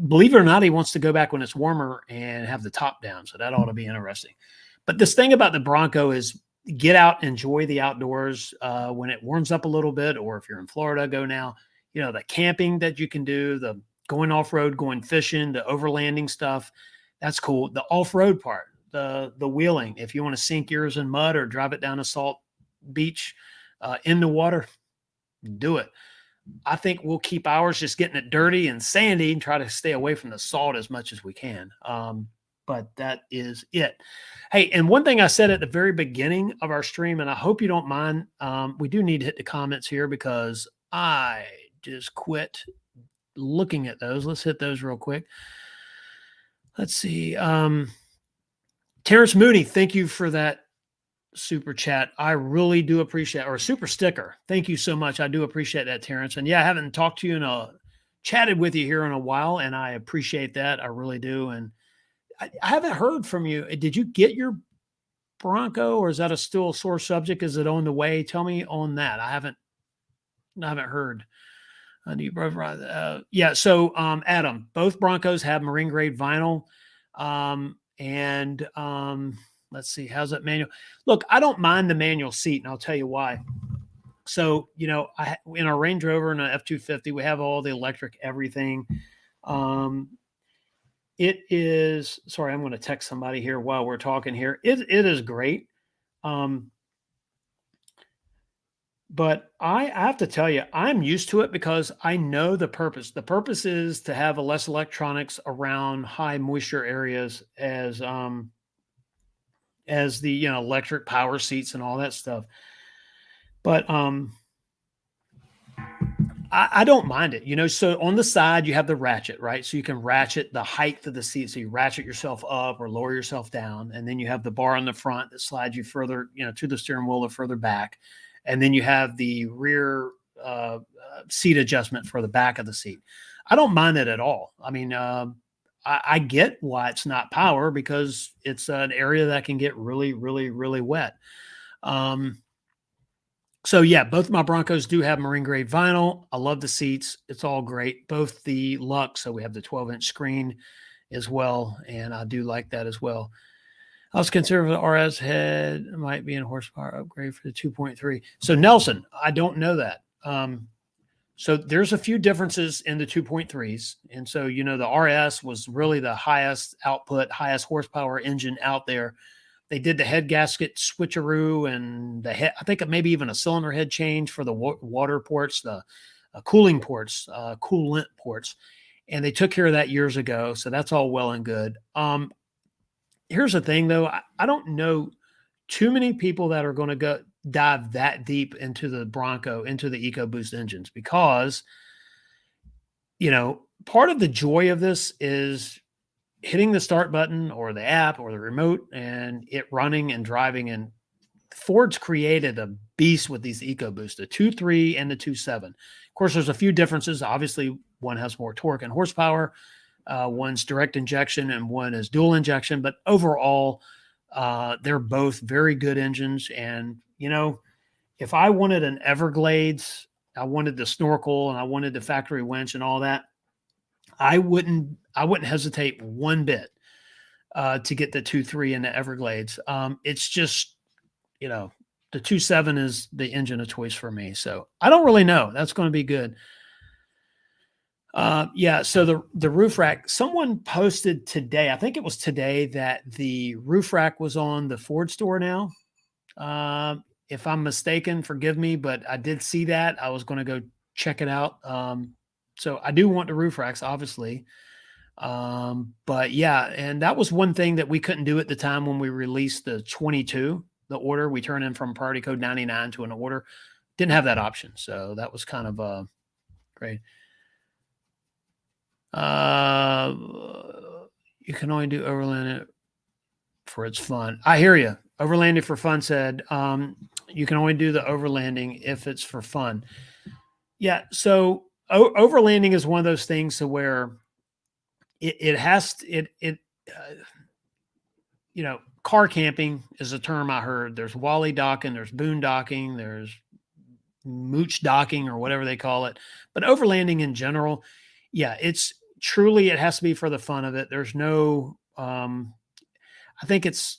believe it or not, he wants to go back when it's warmer and have the top down. So that ought to be interesting. But this thing about the Bronco is get out, enjoy the outdoors when it warms up a little bit, or if you're in Florida, go now. You know, the camping that you can do, the going off-road, going fishing, the overlanding stuff. That's cool. The off-road part, the wheeling, if you want to sink yours in mud or drive it down a salt beach in the water, do it. I think we'll keep ours just getting it dirty and sandy and try to stay away from the salt as much as we can. But that is it. Hey, and one thing I said at the very beginning of our stream, and I hope you don't mind, we do need to hit the comments here because I just quit looking at those. Let's hit those real quick. Let's see. Terrence Mooney, thank you for that super chat. I really do appreciate, or super sticker. Thank you so much. I do appreciate that, Terrence. And yeah, I haven't talked to you chatted with you here in a while, and I appreciate that. I really do. And I haven't heard from you. Did you get your Bronco, or is that still a sore subject? Is it on the way? Tell me on that. I haven't heard. Do you both? Yeah. So, Adam, both Broncos have marine grade vinyl, and let's see, how's that manual? Look, I don't mind the manual seat, and I'll tell you why. So, you know, in our Range Rover and an F-250, we have all the electric everything. It is, sorry, I'm going to text somebody here while we're talking here. It is great. But I have to tell you, I'm used to it because I know the purpose. The purpose is to have less electronics around high moisture areas as the, you know, electric power seats and all that stuff. But I don't mind it, you know. So on the side you have the ratchet, right? So you can ratchet the height of the seat. So you ratchet yourself up or lower yourself down, and then you have the bar on the front that slides you further, you know, to the steering wheel or further back. And then you have the rear seat adjustment for the back of the seat. I don't mind it at all. I mean, I get why it's not power, because it's an area that can get really, really, really wet. So yeah, both my Broncos do have marine grade vinyl. I love the seats. It's all great. Both the Lux, so we have the 12-inch screen as well, and I do like that as well. I was considering the RS head might be in horsepower upgrade for the 2.3. So Nelson, I don't know that. So there's a few differences in the 2.3s. And so, you know, the RS was really the highest output, highest horsepower engine out there. They did the head gasket switcheroo and the head, I think maybe even a cylinder head change for the water ports, the cooling ports, coolant ports. And they took care of that years ago. So that's all well and good. Here's the thing, though. I don't know too many people that are going to go dive that deep into the Bronco, into the EcoBoost engines, because, you know, part of the joy of this is hitting the start button or the app or the remote and it running and driving. And Ford's created a beast with these EcoBoost, the 2.3 and the 2.7. Of course, there's a few differences. Obviously, one has more torque and horsepower. One's direct injection and one is dual injection, but overall, they're both very good engines. And, you know, if I wanted an Everglades, I wanted the snorkel and I wanted the factory winch and all that, I wouldn't hesitate one bit to get the 2.3 in the Everglades. It's just, you know, the 2.7 is the engine of choice for me. So I don't really know. That's going to be good. Yeah. So the roof rack, someone posted today, I think it was today, that the roof rack was on the Ford store now. If I'm mistaken, forgive me, but I did see that. I was going to go check it out. So I do want the roof racks, obviously. But yeah, and that was one thing that we couldn't do at the time when we released the 22, the order we turned in from priority code 99 to an order. Didn't have that option. So that was kind of great. You can only do overland for its fun. I hear you. Overlanding for fun said, you can only do the overlanding if it's for fun. Yeah. So overlanding is one of those things to where it has to, you know, car camping is a term I heard. There's wally docking, there's boondocking, there's mooch docking or whatever they call it. But overlanding in general, yeah, it's truly, it has to be for the fun of it. There's no, I think it's,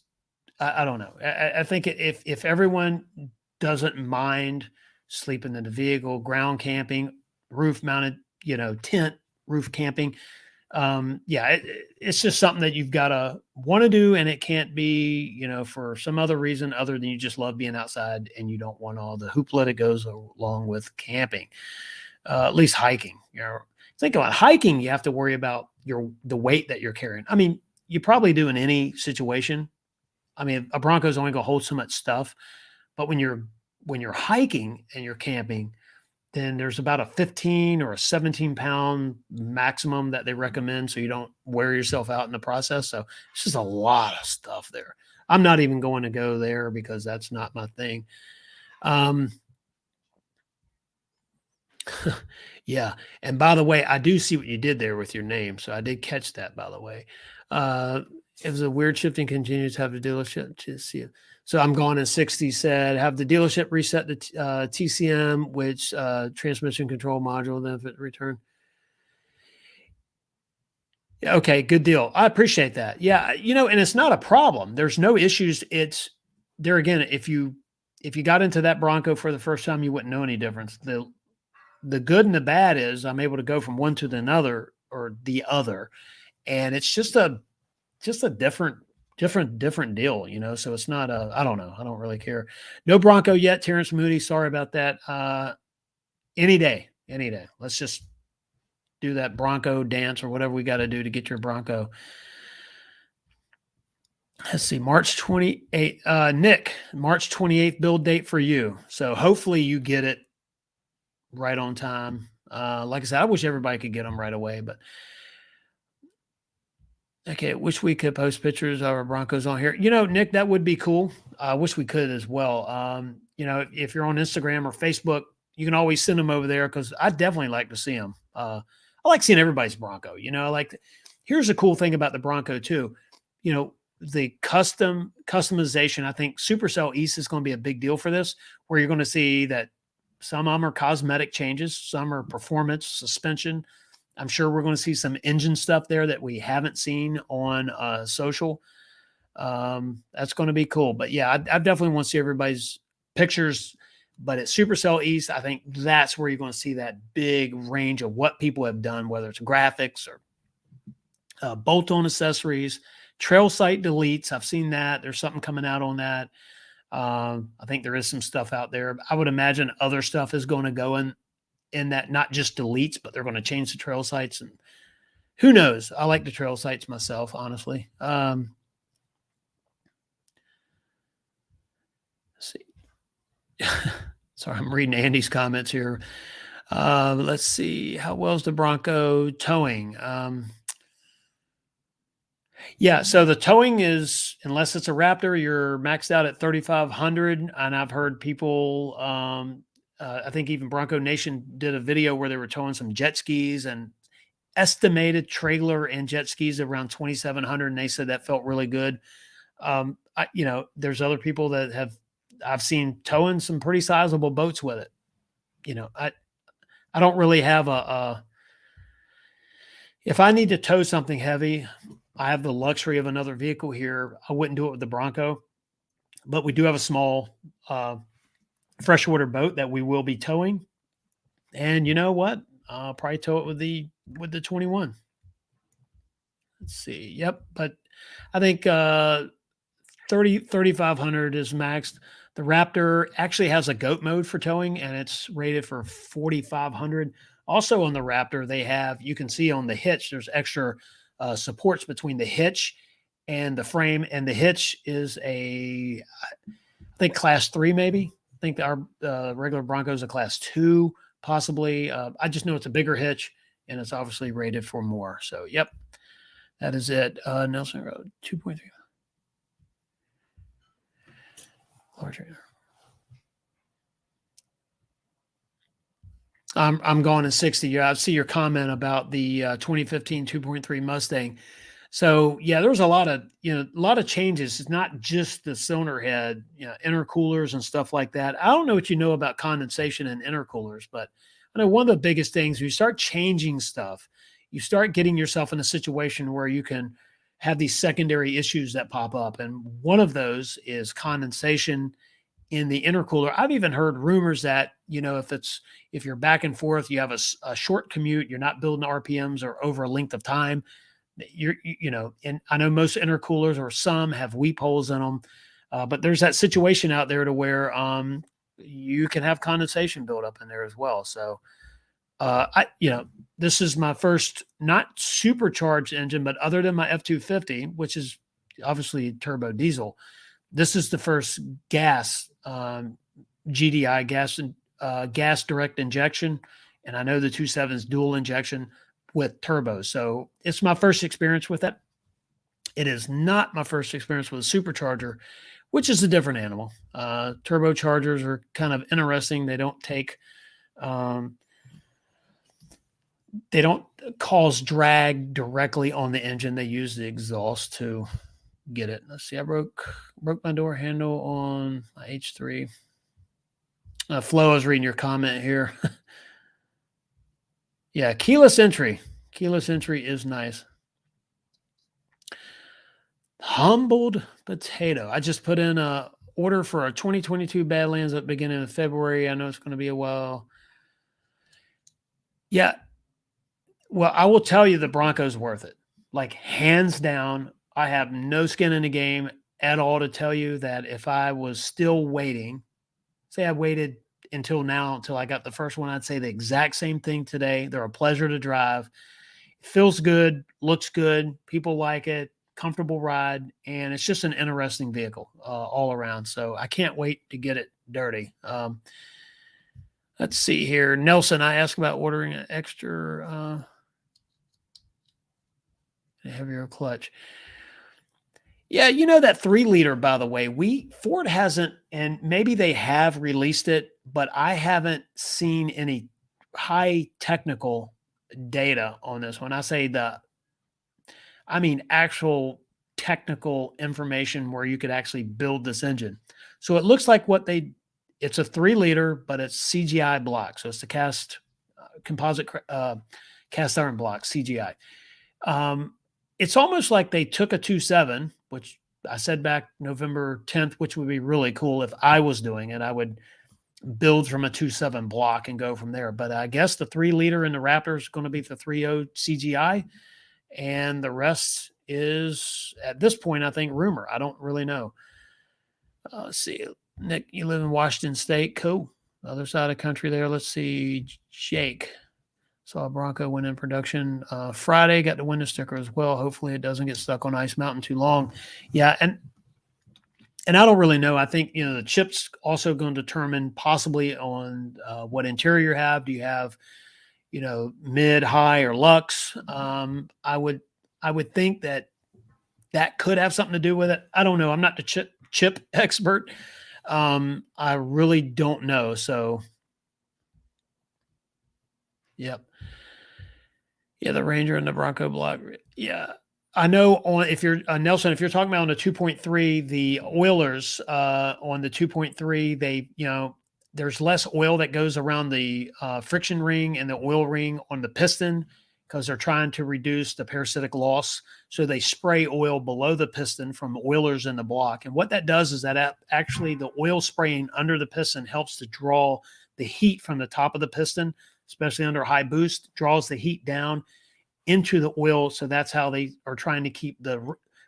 I don't know. I think if everyone doesn't mind sleeping in the vehicle, ground camping, roof mounted, you know, tent, roof camping, yeah, it's just something that you've got to want to do, and it can't be, you know, for some other reason other than you just love being outside and you don't want all the hoopla that goes along with camping. At least hiking. You know, think about hiking. You have to worry about the weight that you're carrying. I mean, you probably do in any situation. I mean, a Bronco's only going to hold so much stuff, but when you're hiking and you're camping, then there's about a 15 or a 17-pound maximum that they recommend, so you don't wear yourself out in the process. So it's just a lot of stuff there. I'm not even going to go there because that's not my thing. Yeah. And by the way, I do see what you did there with your name. So I did catch that, by the way. It was a weird shifting continues to have the dealership to see it. So I'm gone in 60 said, have the dealership reset the TCM, which transmission control module, then if it return. Okay, good deal. I appreciate that. Yeah, you know, and it's not a problem. There's no issues. It's there again. If you got into that Bronco for the first time, you wouldn't know any difference. The good and the bad is I'm able to go from one to the another or the other, and it's just a different deal, you know. So it's not I don't know. I don't really care. No Bronco yet, Terrence Moody. Sorry about that. Any day. Let's just do that Bronco dance or whatever we got to do to get your Bronco. Let's see, March 28th. Nick, March 28th build date for you. So hopefully you get it right on time. Like I said, I wish everybody could get them right away, but okay. I wish we could post pictures of our Broncos on here. You know, Nick, that would be cool. I wish we could as well. You know, if you're on Instagram or Facebook, you can always send them over there because I definitely like to see them. I like seeing everybody's Bronco. You know, like here's the cool thing about the Bronco too. You know, the customization. I think Supercell East is going to be a big deal for this, where you're going to see that some of them are cosmetic changes, some are performance, suspension. I'm sure we're going to see some engine stuff there that we haven't seen on social. That's going to be cool. But yeah, I definitely want to see everybody's pictures. But at Supercell East, I think that's where you're going to see that big range of what people have done, whether it's graphics or bolt-on accessories, trail site deletes. I've seen that. There's something coming out on that. I think there is some stuff out there. I would imagine other stuff is going to go in that, not just deletes, but they're going to change the trail sites, and who knows? I like the trail sites myself, honestly. Let's see. Sorry, I'm reading Andy's comments here. Let's see. How well is the Bronco towing? Yeah, so the towing is, unless it's a Raptor, you're maxed out at 3,500. And I've heard people, I think even Bronco Nation did a video where they were towing some jet skis, and estimated trailer and jet skis around 2,700. And they said that felt really good. You know, there's other people that I've seen towing some pretty sizable boats with it. You know, I don't really have if I need to tow something heavy, I have the luxury of another vehicle here. I wouldn't do it with the Bronco, but we do have a small freshwater boat that we will be towing. And you know what? I'll probably tow it with the 21. Let's see. Yep. But I think 3,500 is maxed. The Raptor actually has a goat mode for towing, and it's rated for 4,500. Also on the Raptor, they have, you can see on the hitch, there's extra supports between the hitch and the frame. And the hitch is I think class 3, maybe. I think our regular Bronco is a class 2, possibly. I just know it's a bigger hitch, and it's obviously rated for more. So, yep, that is it. Nelson Road, 2.3. Larger. I'm going to 60. Yeah, I see your comment about the 2015 2.3 Mustang. So yeah, there's a lot of changes. It's not just the cylinder head, intercoolers and stuff like that. I don't know what you know about condensation and intercoolers, but I know one of the biggest things, you start changing stuff, you start getting yourself in a situation where you can have these secondary issues that pop up. And one of those is condensation in the intercooler. I've even heard rumors that, if you're back and forth, you have a short commute, you're not building RPMs or over a length of time, and I know most intercoolers, or some, have weep holes in them. But there's that situation out there to where you can have condensation build up in there as well. So this is my first not supercharged engine, but other than my F250, which is obviously turbo diesel, this is the first gas GDI gas direct injection. And I know the 2.7 is dual injection with turbo. So it's my first experience with it. It is not my first experience with a supercharger, which is a different animal. Turbochargers are kind of interesting. They don't cause drag directly on the engine. They use the exhaust to get it. Let's see. I broke my door handle on my H3. Flo, I was reading your comment here. Yeah, keyless entry. Keyless entry is nice. Humbled potato. I just put in a order for a 2022 Badlands at the beginning of February. I know it's going to be a while. Yeah. Well, I will tell you the Bronco's worth it. Like, hands down. I have no skin in the game at all to tell you that if I was still waiting, say I waited until now, until I got the first one, I'd say the exact same thing today. They're a pleasure to drive. It feels good, looks good. People like it, comfortable ride. And it's just an interesting vehicle all around. So I can't wait to get it dirty. Let's see here. Nelson, I asked about ordering an extra heavier clutch. Yeah, that 3-liter, by the way, Ford hasn't, and maybe they have released it, but I haven't seen any high technical data on this. When I say I mean actual technical information where you could actually build this engine. So it looks like it's a 3-liter, but it's CGI block. So it's the composite cast iron block, CGI. It's almost like they took a 2.7, which I said back November 10th, which would be really cool if I was doing it. I would build from a 2.7 block and go from there. But I guess the 3-liter in the Raptor is going to be the 3.0 CGI. And the rest is, at this point, I think, rumor. I don't really know. Let's see. Nick, you live in Washington State. Cool. Other side of the country there. Let's see. Jake. Saw a Bronco went in production Friday. Got the window sticker as well. Hopefully it doesn't get stuck on Ice Mountain too long. Yeah, and I don't really know. I think the chip's also going to determine possibly on what interior you have. Do you have mid, high, or Lux? I would think that could have something to do with it. I don't know. I'm not the chip expert. I really don't know. So, yep. Yeah, the Ranger and the Bronco block. Yeah, I know. If you're Nelson, if you're talking about on the 2.3, the oilers on the 2.3, there's less oil that goes around the friction ring and the oil ring on the piston because they're trying to reduce the parasitic loss. So they spray oil below the piston from oilers in the block. And what that does is that actually the oil spraying under the piston helps to draw the heat from the top of the piston, especially under high boost, draws the heat down into the oil. So that's how they are trying to keep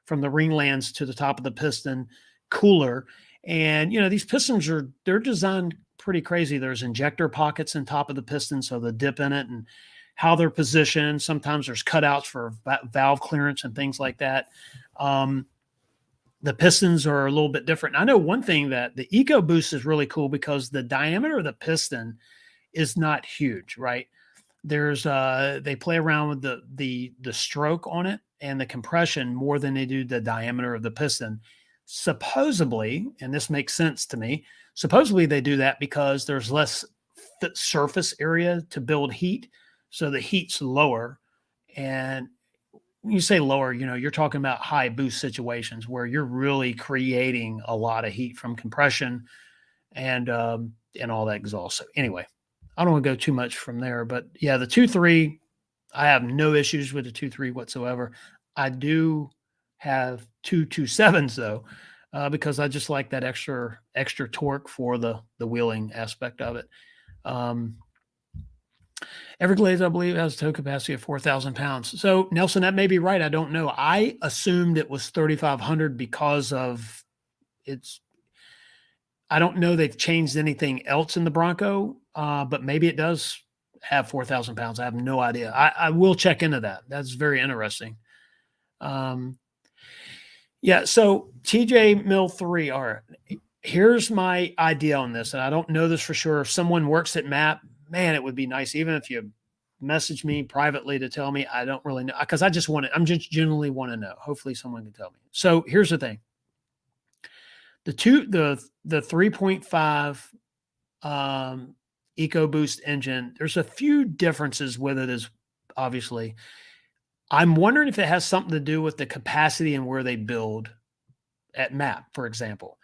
from the ring lands to the top of the piston cooler. And, these pistons they're designed pretty crazy. There's injector pockets in top of the piston. So the dip in it. And how they're positioned. Sometimes there's cutouts for valve clearance and things like that. The pistons are a little bit different. I know one thing, that the EcoBoost is really cool because the diameter of the piston is not huge, right? There's they play around with the stroke on it and the compression more than they do the diameter of the piston. Supposedly, and this makes sense to me, supposedly they do that because there's less surface area to build heat, so the heat's lower. And when you say lower, you're talking about high boost situations where you're really creating a lot of heat from compression and all that exhaust. So anyway, I don't want to go too much from there, but yeah, the 2.3, I have no issues with the 2.3 whatsoever. I do have 2.27s though, because I just like that extra torque for the wheeling aspect of it. Everglades, I believe, has a tow capacity of 4,000 pounds. So, Nelson, that may be right. I don't know. I assumed it was 3,500 because of its. I don't know they've changed anything else in the Bronco, but maybe it does have 4,000 pounds. I have no idea. I will check into that. That's very interesting. Yeah. So, TJ Mill 3. All right. Here's my idea on this, and I don't know this for sure. If someone works at MAP, man, it would be nice, even if you message me privately to tell me. I don't really know, because I just want to, I'm just genuinely want to know. Hopefully someone can tell me. So here's the thing. The 3.5 EcoBoost engine, there's a few differences with it, as obviously. I'm wondering if it has something to do with the capacity and where they build at MAP, for example.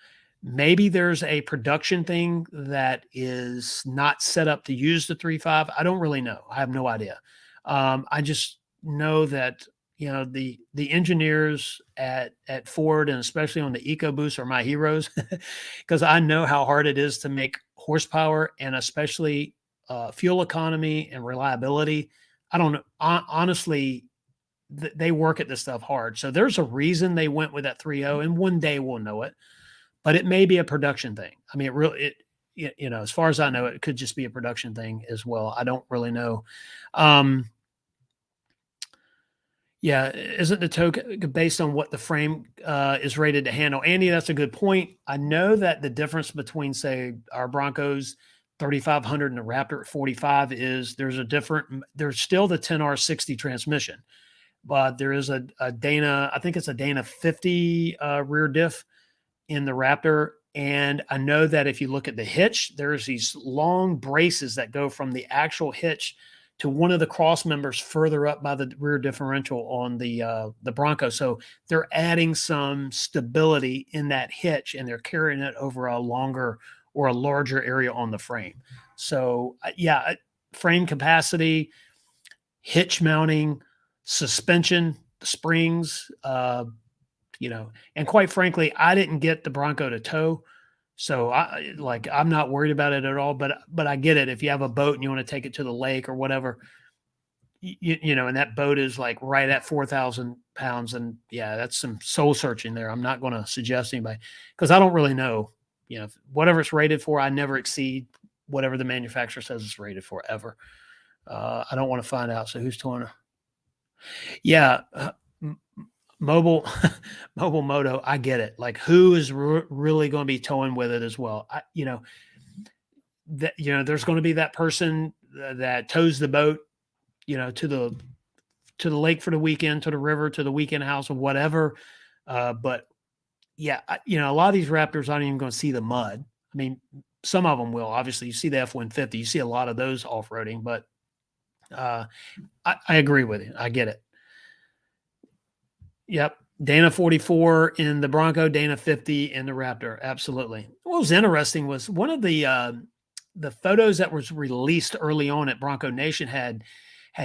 Maybe there's a production thing that is not set up to use the 3.5. I don't really know. I have no idea. I just know that the engineers at Ford, and especially on the EcoBoost, are my heroes, because I know how hard it is to make horsepower, and especially fuel economy and reliability. I don't know. Honestly, they work at this stuff hard. So there's a reason they went with that 3.0, and one day we'll know it. But it may be a production thing. I mean, as far as I know, it could just be a production thing as well. I don't really know. Yeah, isn't the tow based on what the frame is rated to handle? Andy, that's a good point. I know that the difference between, say, our Broncos 3,500 and the Raptor at 45 is there's still the 10R60 transmission, but there is a Dana, I think it's a Dana 50 rear diff in the Raptor. And I know that if you look at the hitch, there's these long braces that go from the actual hitch to one of the cross members further up by the rear differential on the Bronco. So they're adding some stability in that hitch, and they're carrying it over a longer or a larger area on the frame. So yeah, frame capacity, hitch mounting, suspension, springs, and quite frankly, I didn't get the Bronco to tow. So I'm not worried about it at all, but I get it. If you have a boat and you want to take it to the lake or whatever, and that boat is like right at 4,000 pounds. And yeah, that's some soul searching there. I'm not going to suggest anybody, because I don't really know, whatever it's rated for, I never exceed whatever the manufacturer says it's rated for ever. I don't want to find out. So who's towing? Yeah. Mobile moto, I get it. Like, who is really going to be towing with it as well? There's going to be that person that tows the boat, to the lake for the weekend, to the river, to the weekend house, or whatever. But yeah, a lot of these Raptors aren't even going to see the mud. I mean, some of them will. Obviously, you see the F-150, you see a lot of those off-roading, but I agree with you. I get it. Yep. Dana 44 in the Bronco, Dana 50 in the Raptor. Absolutely. What was interesting was one of the photos that was released early on at Bronco Nation had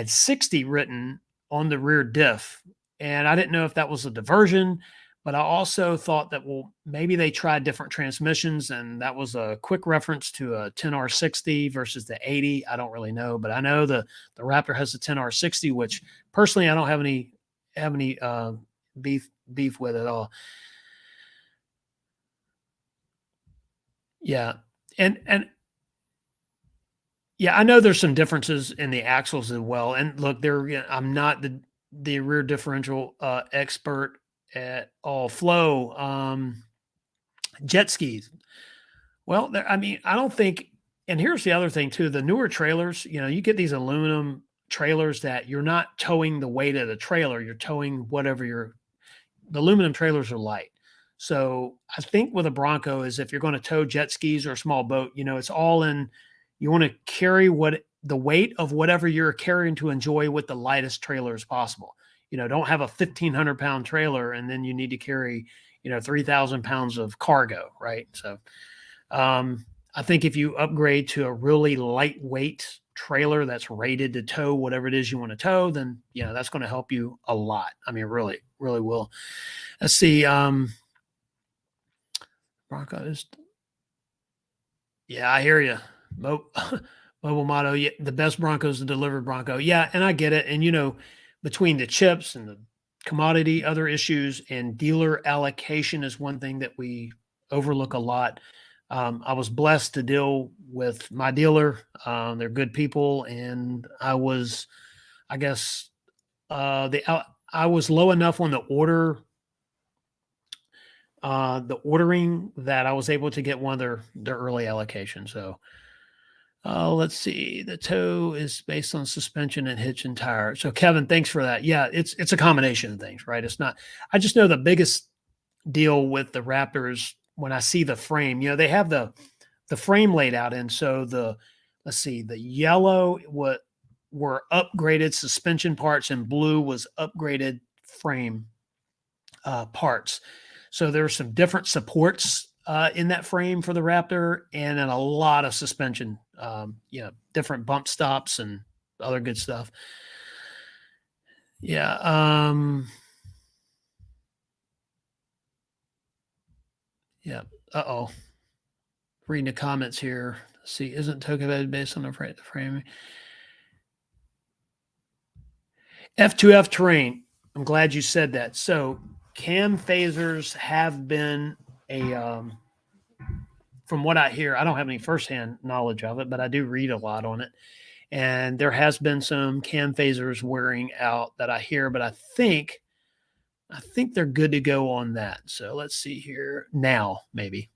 60 written on the rear diff. And I didn't know if that was a diversion, but I also thought that, well, maybe they tried different transmissions, and that was a quick reference to a 10R60 versus the 80. I don't really know, but I know the Raptor has a 10R60, which personally I don't have any beef with at all. Yeah. And Yeah, I know there's some differences in the axles as well. And look, I'm not the rear differential expert at all. Flow, jet skis. Well, I mean, I don't think. And here's the other thing too: the newer trailers. You get these aluminum trailers that you're not towing the weight of the trailer. You're towing whatever the aluminum trailers are light. So I think with a Bronco is if you're going to tow jet skis or a small boat, it's all in. You want to carry the weight of whatever you're carrying to enjoy with the lightest trailer as possible. Don't have a 1,500-pound trailer and then you need to carry 3,000 pounds of cargo, right? So I think if you upgrade to a really lightweight trailer that's rated to tow whatever it is you want to tow, then that's going to help you a lot. I mean, really, really will. Let's see. Bronco is. Yeah, I hear you. Mobile motto. Yeah, the best Bronco is the delivered Bronco. Yeah, and I get it. And between the chips and the commodity, other issues, and dealer allocation is one thing that we overlook a lot. I was blessed to deal with my dealer. They're good people, and I guess, I was low enough on the ordering that I was able to get one of their early allocation. So let's see. The tow is based on suspension and hitch and tire. So Kevin, thanks for that. Yeah, it's a combination of things, right? It's not. I just know the biggest deal with the Raptors when I see the frame. They have the frame laid out, and so let's see, the yellow were upgraded suspension parts, and blue was upgraded frame parts. So there's some different supports in that frame for the Raptor, and then a lot of suspension, different bump stops and other good stuff. Yeah. Yeah. Uh-oh. Reading the comments here. Let's see, isn't Tokyo based on the frame? F2F terrain. I'm glad you said that. So cam phasers have been from what I hear, I don't have any firsthand knowledge of it, but I do read a lot on it. And there has been some cam phasers wearing out that I hear, but I think they're good to go on that. So let's see here now, maybe.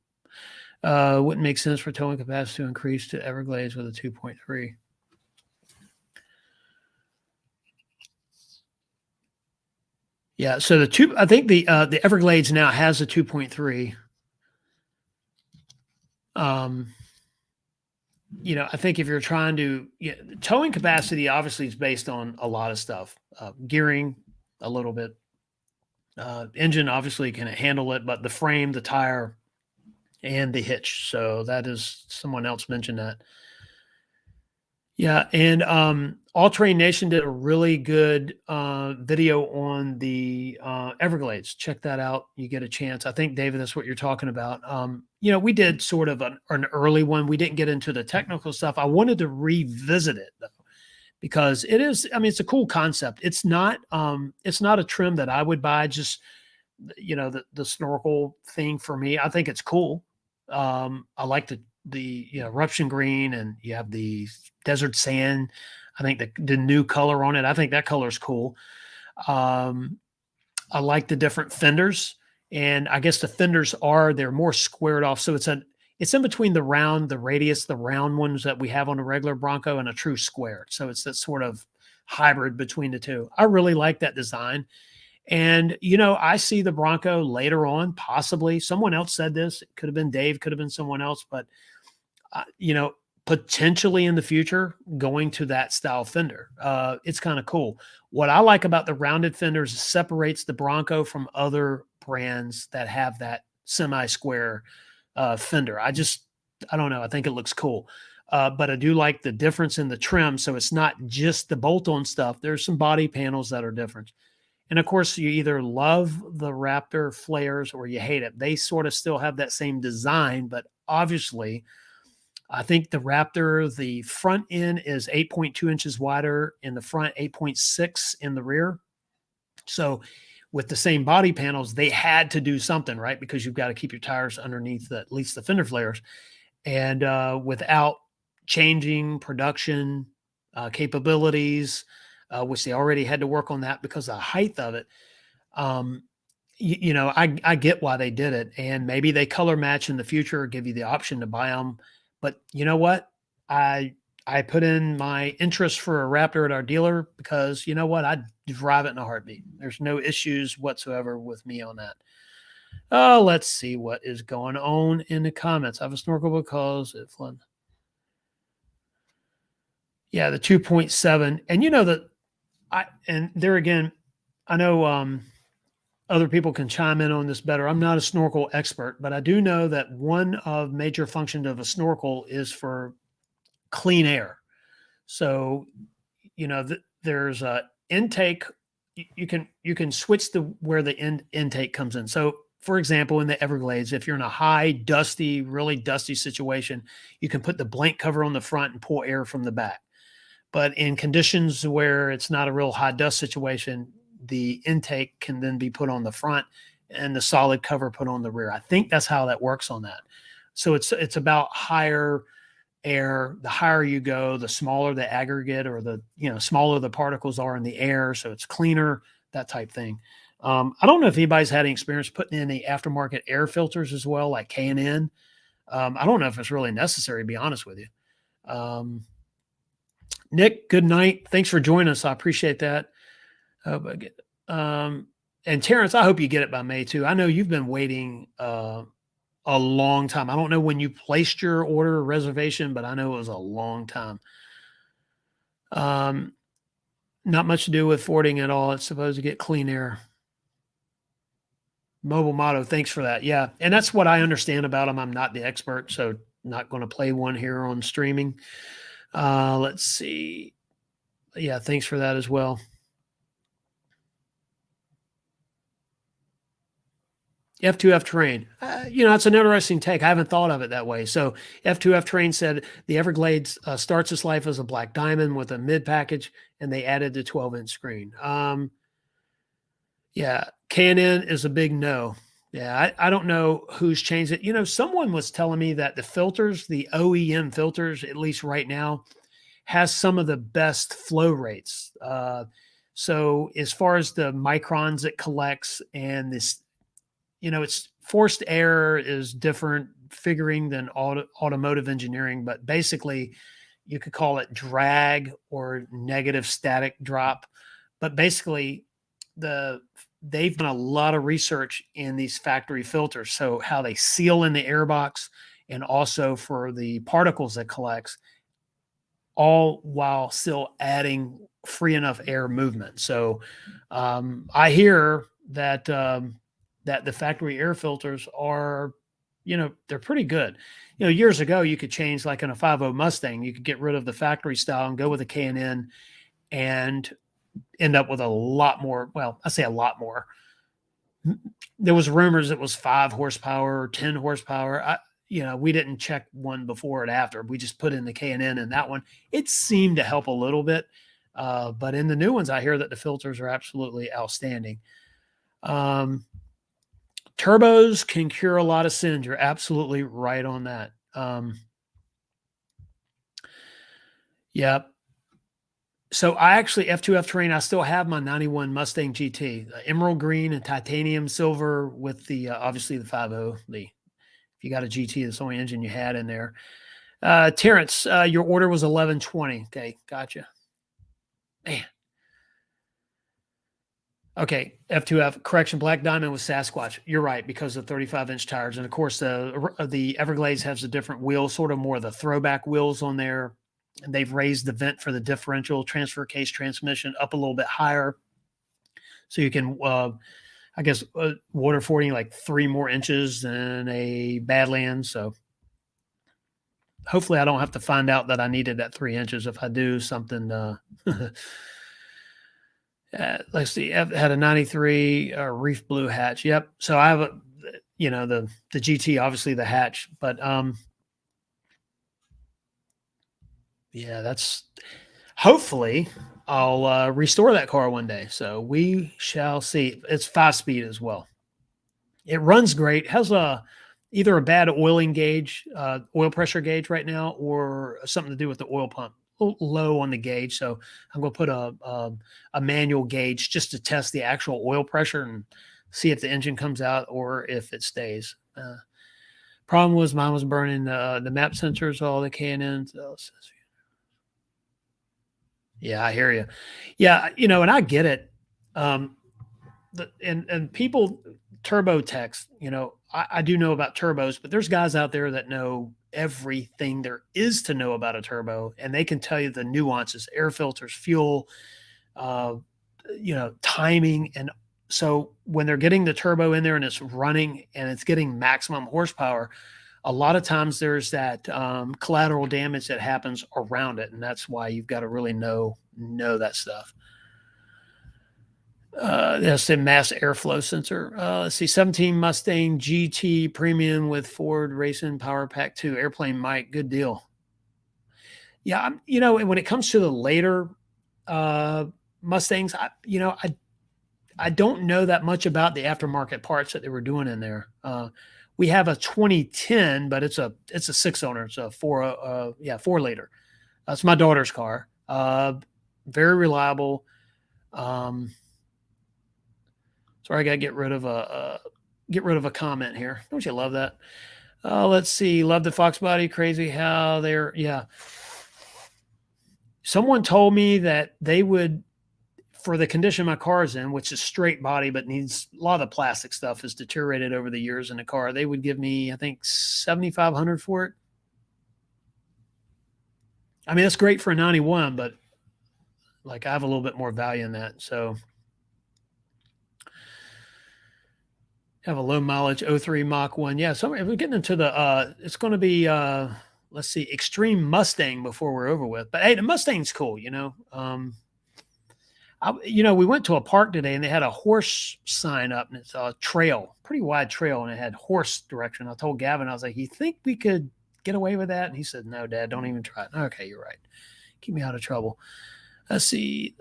Wouldn't make sense for towing capacity to increase to Everglades with a 2.3. Yeah, so I think the Everglades now has a 2.3. I think if you're trying to towing capacity, obviously is based on a lot of stuff, gearing a little bit, engine obviously can handle it, but the frame, the tire, and the hitch. So that is, someone else mentioned that. Yeah, and All Terrain Nation did a really good video on the Everglades. Check that out. You get a chance. I think, David, that's what you're talking about. We did sort of an early one. We didn't get into the technical stuff. I wanted to revisit it though, because it is. I mean, it's a cool concept. It's not a trim that I would buy. Just the snorkel thing for me. I think it's cool. I like the eruption green, and you have the desert sand. I think the new color on it, I think that color is cool. I like the different fenders, and I guess the fenders they're more squared off. So it's in between the radius, the round ones that we have on a regular Bronco, and a true square. So it's that sort of hybrid between the two. I really like that design. And, I see the Bronco later on, possibly someone else said this. It could have been Dave, could have been someone else, but, potentially in the future going to that style fender. It's kind of cool. What I like about the rounded fenders separates the Bronco from other brands that have that semi-square fender. I don't know. I think it looks cool. But I do like the difference in the trim. So it's not just the bolt-on stuff. There's some body panels that are different. And of course, you either love the Raptor flares or you hate it. They sort of still have that same design, but obviously, I think the Raptor, the front end is 8.2 inches wider in the front, 8.6 in the rear. So with the same body panels, they had to do something, right? Because you've got to keep your tires underneath at least the fender flares. And without changing production capabilities, which they already had to work on that because of the height of it. I get why they did it, and maybe they color match in the future or give you the option to buy them. But you know what? I put in my interest for a Raptor at our dealer because you know what? I'd drive it in a heartbeat. There's no issues whatsoever with me on that. Oh, let's see what is going on in the comments. I have a snorkel because it flooded. Yeah, the 2.7. And you know that and there again, I know other people can chime in on this better. I'm not a snorkel expert, but I do know that one of major functions of a snorkel is for clean air. So, there's a intake. You can switch to where the intake comes in. So, for example, in the Everglades, if you're in a high, dusty, really dusty situation, you can put the blank cover on the front and pull air from the back. But in conditions where it's not a real high dust situation, the intake can then be put on the front and the solid cover put on the rear. I think that's how that works on that. So it's about higher air. The higher you go, the smaller the aggregate or the smaller the particles are in the air. So it's cleaner, that type thing. I don't know if anybody's had any experience putting in the aftermarket air filters as well, like K&N. I don't know if it's really necessary, to be honest with you. Nick, good night. Thanks for joining us. I appreciate that. And Terrence, I hope you get it by May too. I know you've been waiting a long time. I don't know when you placed your order or reservation, but I know it was a long time. Not much to do with forwarding at all. It's supposed to get clean air. Mobile Motto, thanks for that. Yeah, and that's what I understand about them. I'm not the expert, so not going to play one here on streaming. Let's see. Yeah, thanks for that as well. F2F Terrain. It's an interesting take. I haven't thought of it that way. So F2F Terrain said the Everglades starts its life as a black diamond with a mid package, and they added the 12-inch screen. Yeah, K&N is a big no. Yeah, I don't know who's changed it. Someone was telling me that the filters, the OEM filters, at least right now, has some of the best flow rates. So as far as the microns it collects and this, it's forced air is different figuring than automotive engineering, but basically you could call it drag or negative static drop. But basically they've done a lot of research in these factory filters. So how they seal in the air box and also for the particles it collects, all while still adding free enough air movement. So I hear that that the factory air filters are, they're pretty good. Years ago, you could change like in a 5.0 Mustang, you could get rid of the factory style and go with a K&N and end up with a lot more. Well, I say a lot more. There was rumors it was 5 horsepower or 10 horsepower. We didn't check one before and after. We just put in the K&N and that one. It seemed to help a little bit. But in the new ones, I hear that the filters are absolutely outstanding. Turbos can cure a lot of sins. You're absolutely right on that. Yeah. So I actually, F2F Terrain, I still have my 91 Mustang GT, emerald green and titanium silver with the, obviously the 5.0. If you got a GT, that's the only engine you had in there. Terrence, your order was 1120. Okay, gotcha. Man. Okay, F2F, correction, Black Diamond was Sasquatch. You're right, because of 35-inch tires. And, of course, the Everglades has a different wheel, sort of more of the throwback wheels on there. And they've raised the vent for the differential transfer case transmission up a little bit higher. So you can, water fording like 3 more inches than a Badlands. So hopefully I don't have to find out that I needed that 3 inches. If I do something, let's see, I had a 93 reef blue hatch. Yep. So I have the GT, obviously the hatch, but yeah, that's hopefully I'll restore that car one day. So we shall see. It's 5-speed as well. It runs great. Has a either a bad oiling gauge, oil pressure gauge right now, or something to do with the oil pump. A little low on the gauge, so I'm going to put a manual gauge just to test the actual oil pressure and see if the engine comes out or if it stays. Problem was mine was burning the map sensors, all the K&Ns. Yeah, I hear you. Yeah, and I get it. And people turbo techs, I do know about turbos, but there's guys out there that know everything there is to know about a turbo, and they can tell you the nuances, air filters, fuel, uh, timing. And so when they're getting the turbo in there and it's running and it's getting maximum horsepower, a lot of times there's that collateral damage that happens around it, and that's why you've got to really know that stuff. That's a mass airflow sensor. Let's see, 17 Mustang GT Premium with Ford Racing Power Pack 2 airplane mic. Good deal. Yeah, and when it comes to the later Mustangs, I don't know that much about the aftermarket parts that they were doing in there. We have a 2010, but it's a 6-owner. It's a 4-liter. That's my daughter's car. Very reliable. Sorry, I got to get rid of a comment here. Don't you love that? Let's see. Love the Fox body. Crazy how they're, yeah. Someone told me that they would, for the condition my car's in, which is straight body, but needs a lot of the plastic stuff has deteriorated over the years in the car. They would give me, I think, $7,500 for it. I mean, that's great for a 91, but like I have a little bit more value in that. So have a low mileage 03 Mach 1. Yeah. So if we're getting into the, it's going to be, let's see, Extreme Mustang before we're over with. But hey, the Mustang's cool, we went to a park today and they had a horse sign up, and it's a trail, pretty wide trail, and it had horse direction. I told Gavin, I was like, you think we could get away with that? And he said, no, Dad, don't even try it. Okay, you're right. Keep me out of trouble. Let's see.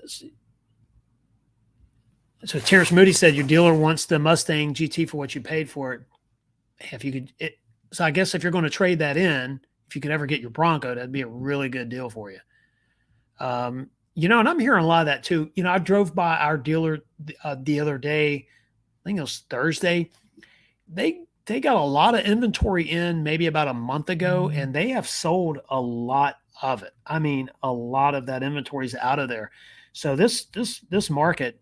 So Terrence Moody said your dealer wants the Mustang GT for what you paid for it. If you could, so I guess if you're going to trade that in, if you could ever get your Bronco, that'd be a really good deal for you. And I'm hearing a lot of that too. I drove by our dealer the other day. I think it was Thursday. They got a lot of inventory in maybe about a month ago, and they have sold a lot of it. I mean, a lot of that inventory is out of there. So this market,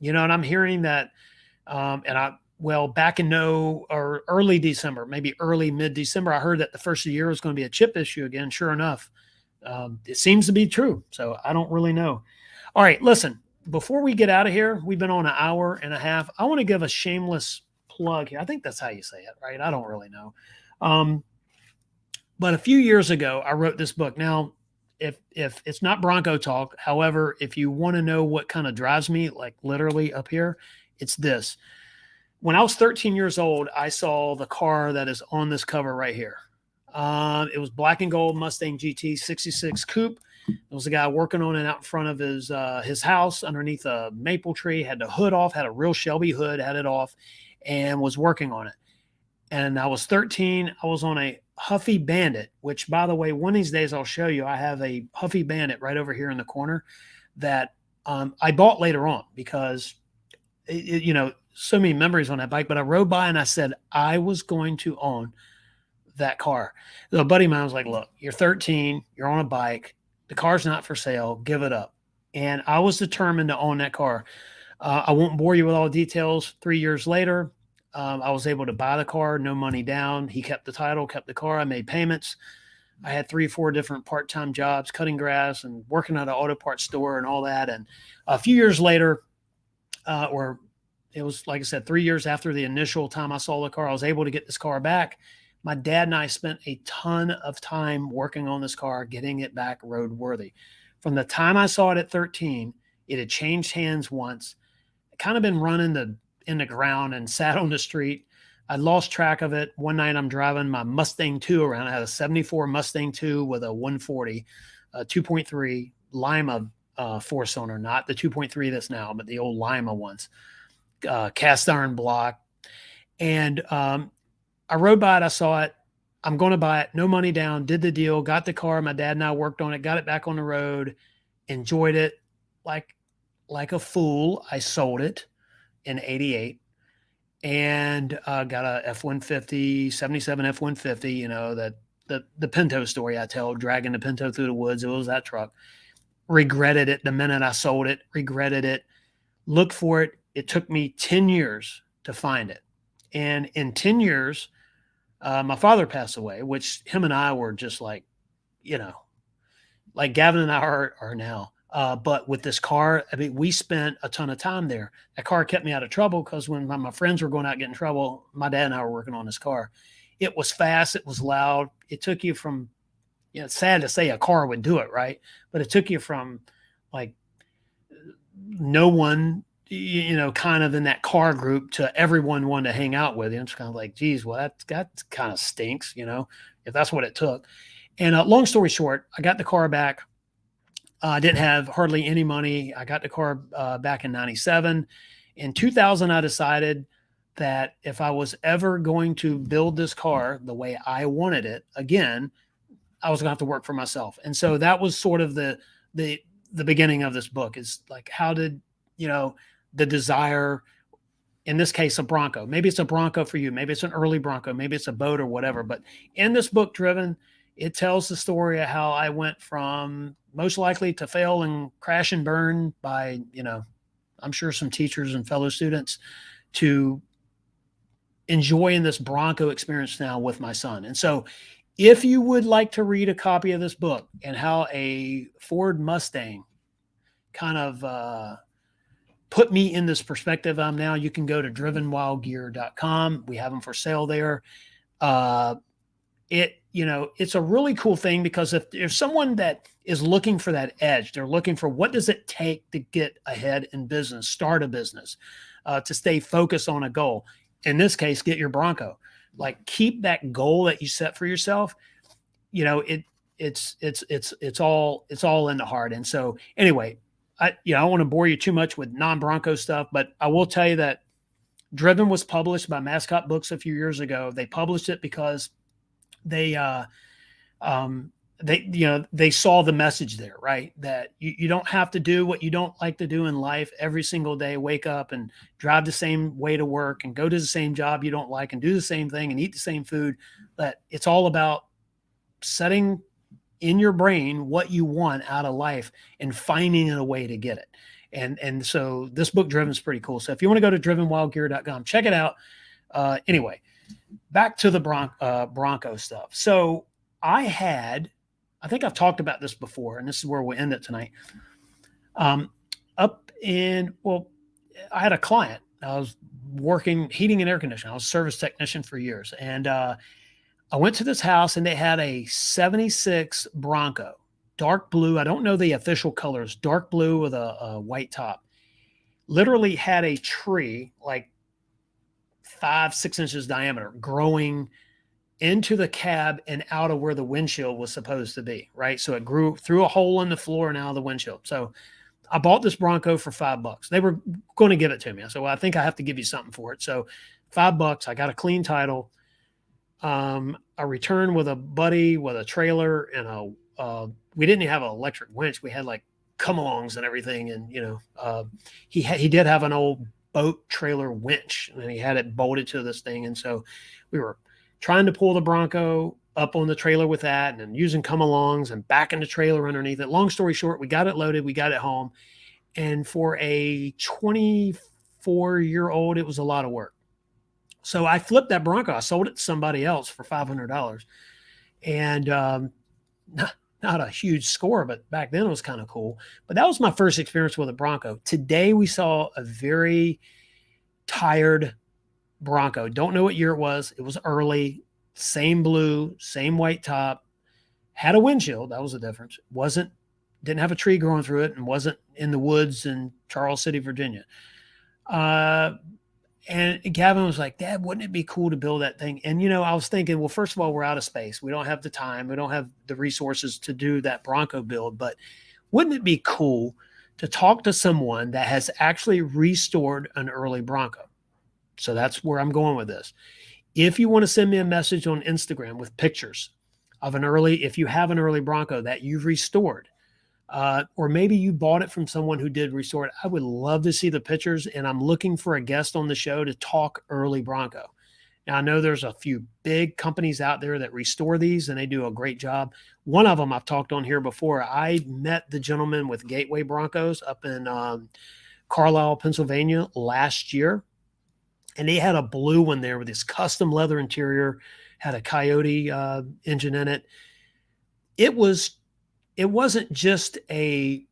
and I'm hearing that, back in early December, maybe early mid-December, I heard that the first of the year was going to be a chip issue again. Sure enough. It seems to be true. So I don't really know. All right, listen, before we get out of here, we've been on an hour and a half. I want to give a shameless plug here. I think that's how you say it, right? I don't really know. But a few years ago, I wrote this book. Now, if it's not Bronco talk, however, if you want to know what kind of drives me, like literally up here, it's this. When I was 13 years old, I saw the car that is on this cover right here. It was black and gold Mustang GT 66 coupe. There was a guy working on it out in front of his house underneath a maple tree, had the hood off, had a real Shelby hood, had it off, and was working on it. And I was 13. I was on a Huffy Bandit, which, by the way, one of these days I'll show you. I have a Huffy Bandit right over here in the corner that I bought later on because, so many memories on that bike. But I rode by and I said I was going to own that car. The buddy of mine was like, look, you're 13, you're on a bike, the car's not for sale, give it up. And I was determined to own that car. I won't bore you with all the details. 3 years later, I was able to buy the car, no money down. He kept the title, kept the car. I made payments. I had 3 or 4 different part-time jobs, cutting grass and working at an auto parts store and all that. And a few years later, or it was, like I said, 3 years after the initial time I saw the car, I was able to get this car back. My dad and I spent a ton of time working on this car, getting it back roadworthy. From the time I saw it at 13, it had changed hands once. It kind of been running in the ground and sat on the street. I lost track of it. One night I'm driving my Mustang 2 around. I had a 74 Mustang 2 with a 140, 2.3 Lima 4-cylinder, not the 2.3 that's now, but the old Lima ones, cast iron block. And I rode by it. I saw it. I'm going to buy it. No money down. Did the deal. Got the car. My dad and I worked on it. Got it back on the road. Enjoyed it like a fool. I sold it in '88 and got a F-150, 77 F-150. You know, that the Pinto story I tell, dragging the Pinto through the woods. It was that truck. Regretted it the minute I sold it. Regretted it. Looked for it. It took me 10 years to find it. And in 10 years, my father passed away, which him and I were just like, you know, like Gavin and I are now. But with this car, I mean, we spent a ton of time there. That car kept me out of trouble because when my friends were going out getting in trouble, my dad and I were working on this car. It was fast. It was loud. It took you from, you know, it's sad to say a car would do it, right? But it took you from like no one, you know, kind of in that car group to everyone wanted to hang out with you. It's kind of like, geez, well, that kind of stinks, you know, if that's what it took. And long story short, I got the car back. I didn't have hardly any money. I got the car back in '97. In 2000, I decided that if I was ever going to build this car the way I wanted it again, I was going to have to work for myself. And so that was sort of the beginning of this book. Is like, how did, you know, the desire, in this case, a Bronco. Maybe it's a Bronco for you. Maybe it's an early Bronco. Maybe it's a boat or whatever. But in this book, Driven, it tells the story of how I went from most likely to fail and crash and burn by, you know, I'm sure some teachers and fellow students, to enjoying this Bronco experience now with my son. And so if you would like to read a copy of this book and how a Ford Mustang kind of put me in this perspective I'm now, you can go to drivenwildgear.com. We have them for sale there. You know, it's a really cool thing because if someone that is looking for that edge, they're looking for what does it take to get ahead in business, start a business, to stay focused on a goal. In this case, get your Bronco. Like, keep that goal that you set for yourself. You know, it's all in the heart. And so anyway, I don't want to bore you too much with non-Bronco stuff, but I will tell you that Driven was published by Mascot Books a few years ago. They published it because they saw the message there, right? That you don't have to do what you don't like to do in life every single day, wake up and drive the same way to work and go to the same job you don't like and do the same thing and eat the same food. That it's all about setting in your brain what you want out of life and finding a way to get it. And so this book, Driven, is pretty cool. So if you want to go to drivenwildgear.com, check it out. Anyway, back to the Bronco stuff. So I think I've talked about this before, and this is where we'll end it tonight. I had a client. I was working heating and air conditioning. I was a service technician for years. And I went to this house, and they had a 76 Bronco, dark blue. I don't know the official colors, dark blue with a white top. Literally had a tree like 5-6 inches diameter growing into the cab and out of where the windshield was supposed to be, right? So it grew through a hole in the floor and out of the windshield. So I bought this Bronco for $5. They were going to give it to me. I said, well, I think I have to give you something for it. So $5, I got a clean title. I returned with a buddy with a trailer and we didn't have an electric winch. We had like come-alongs and everything. And, he did have an old boat trailer winch and he had it bolted to this thing. And so we were trying to pull the Bronco up on the trailer with that and then using come-alongs and backing the trailer underneath it. Long story short, we got it loaded. We got it home. And for a 24-year-old, it was a lot of work. So I flipped that Bronco. I sold it to somebody else for $500. And not a huge score, but back then it was kind of cool. But that was my first experience with a Bronco. Today we saw a very tired Bronco. Don't know what year it was. It was early, same blue, same white top, had a windshield. That was the difference. Didn't have a tree growing through it and wasn't in the woods in Charles City, Virginia. And Gavin was like, Dad, wouldn't it be cool to build that thing? And, I was thinking, well, first of all, we're out of space. We don't have the time. We don't have the resources to do that Bronco build. But wouldn't it be cool to talk to someone that has actually restored an early Bronco? So that's where I'm going with this. If you want to send me a message on Instagram with pictures of if you have an early Bronco that you've restored, or maybe you bought it from someone who did restore it, I would love to see the pictures. And I'm looking for a guest on the show to talk early Bronco. Now, I know there's a few big companies out there that restore these, and they do a great job. One of them I've talked on here before. I met the gentleman with Gateway Broncos up in Carlisle, Pennsylvania last year. And they had a blue one there with this custom leather interior, had a Coyote engine in it. It wasn't just a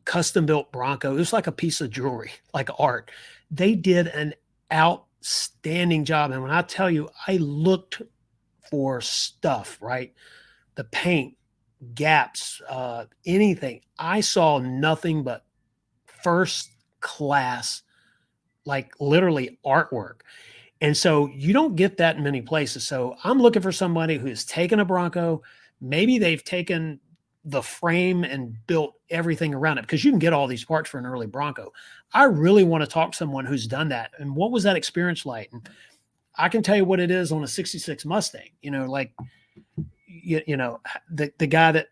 custom built Bronco. It was like a piece of jewelry, like art. They did an outstanding job. And when I tell you, I looked for stuff, right? The paint, gaps, anything. I saw nothing but first class, like literally artwork. And so you don't get that in many places. So I'm looking for somebody who's taken a Bronco. Maybe they've taken the frame and built everything around it, because you can get all these parts for an early Bronco. I really want to talk to someone who's done that. And what was that experience like? And I can tell you what it is on a 66 Mustang, like, the guy that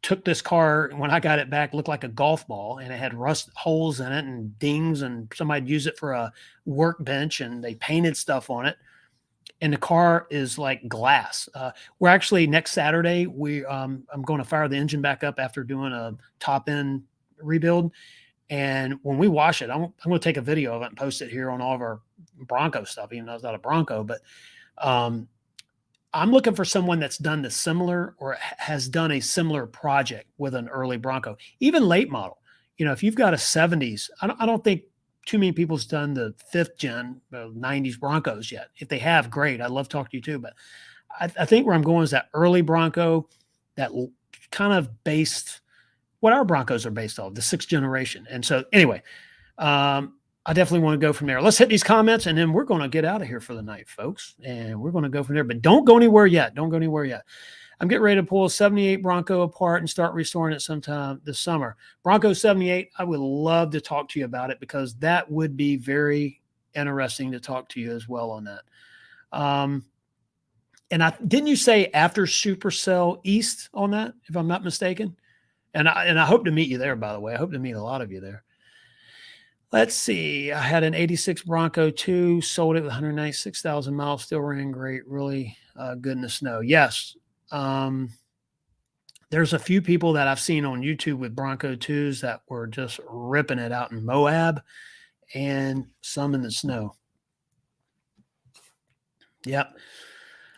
took this car, when I got it back, looked like a golf ball, and it had rust holes in it and dings, and somebody used it for a workbench, and they painted stuff on it. And the car is like glass. We're actually next Saturday, I'm going to fire the engine back up after doing a top end rebuild. And when we wash it, I'm going to take a video of it and post it here on all of our Bronco stuff, even though it's not a Bronco. But I'm looking for someone that's done the similar, or has done a similar project with an early Bronco, even late model. If you've got a 70s, I don't think too many people's done the 5th gen 90s Broncos yet. If they have, great. I'd love to talk to you too. But I think where I'm going is that early Bronco, that kind of based what our Broncos are based off, the 6th generation. And so anyway, I definitely want to go from there. Let's hit these comments, and then we're going to get out of here for the night, folks. And we're going to go from there. But don't go anywhere yet. Don't go anywhere yet. I'm getting ready to pull a 78 Bronco apart and start restoring it sometime this summer. Bronco 78, I would love to talk to you about it, because that would be very interesting to talk to you as well on that. And didn't you say after Supercell East on that, if I'm not mistaken? And I hope to meet you there, by the way. I hope to meet a lot of you there. Let's see. I had an 86 Bronco 2, sold it with 196,000 miles, still ran great, really good in the snow. Yes. There's a few people that I've seen on YouTube with Bronco 2s that were just ripping it out in Moab, and some in the snow. Yep.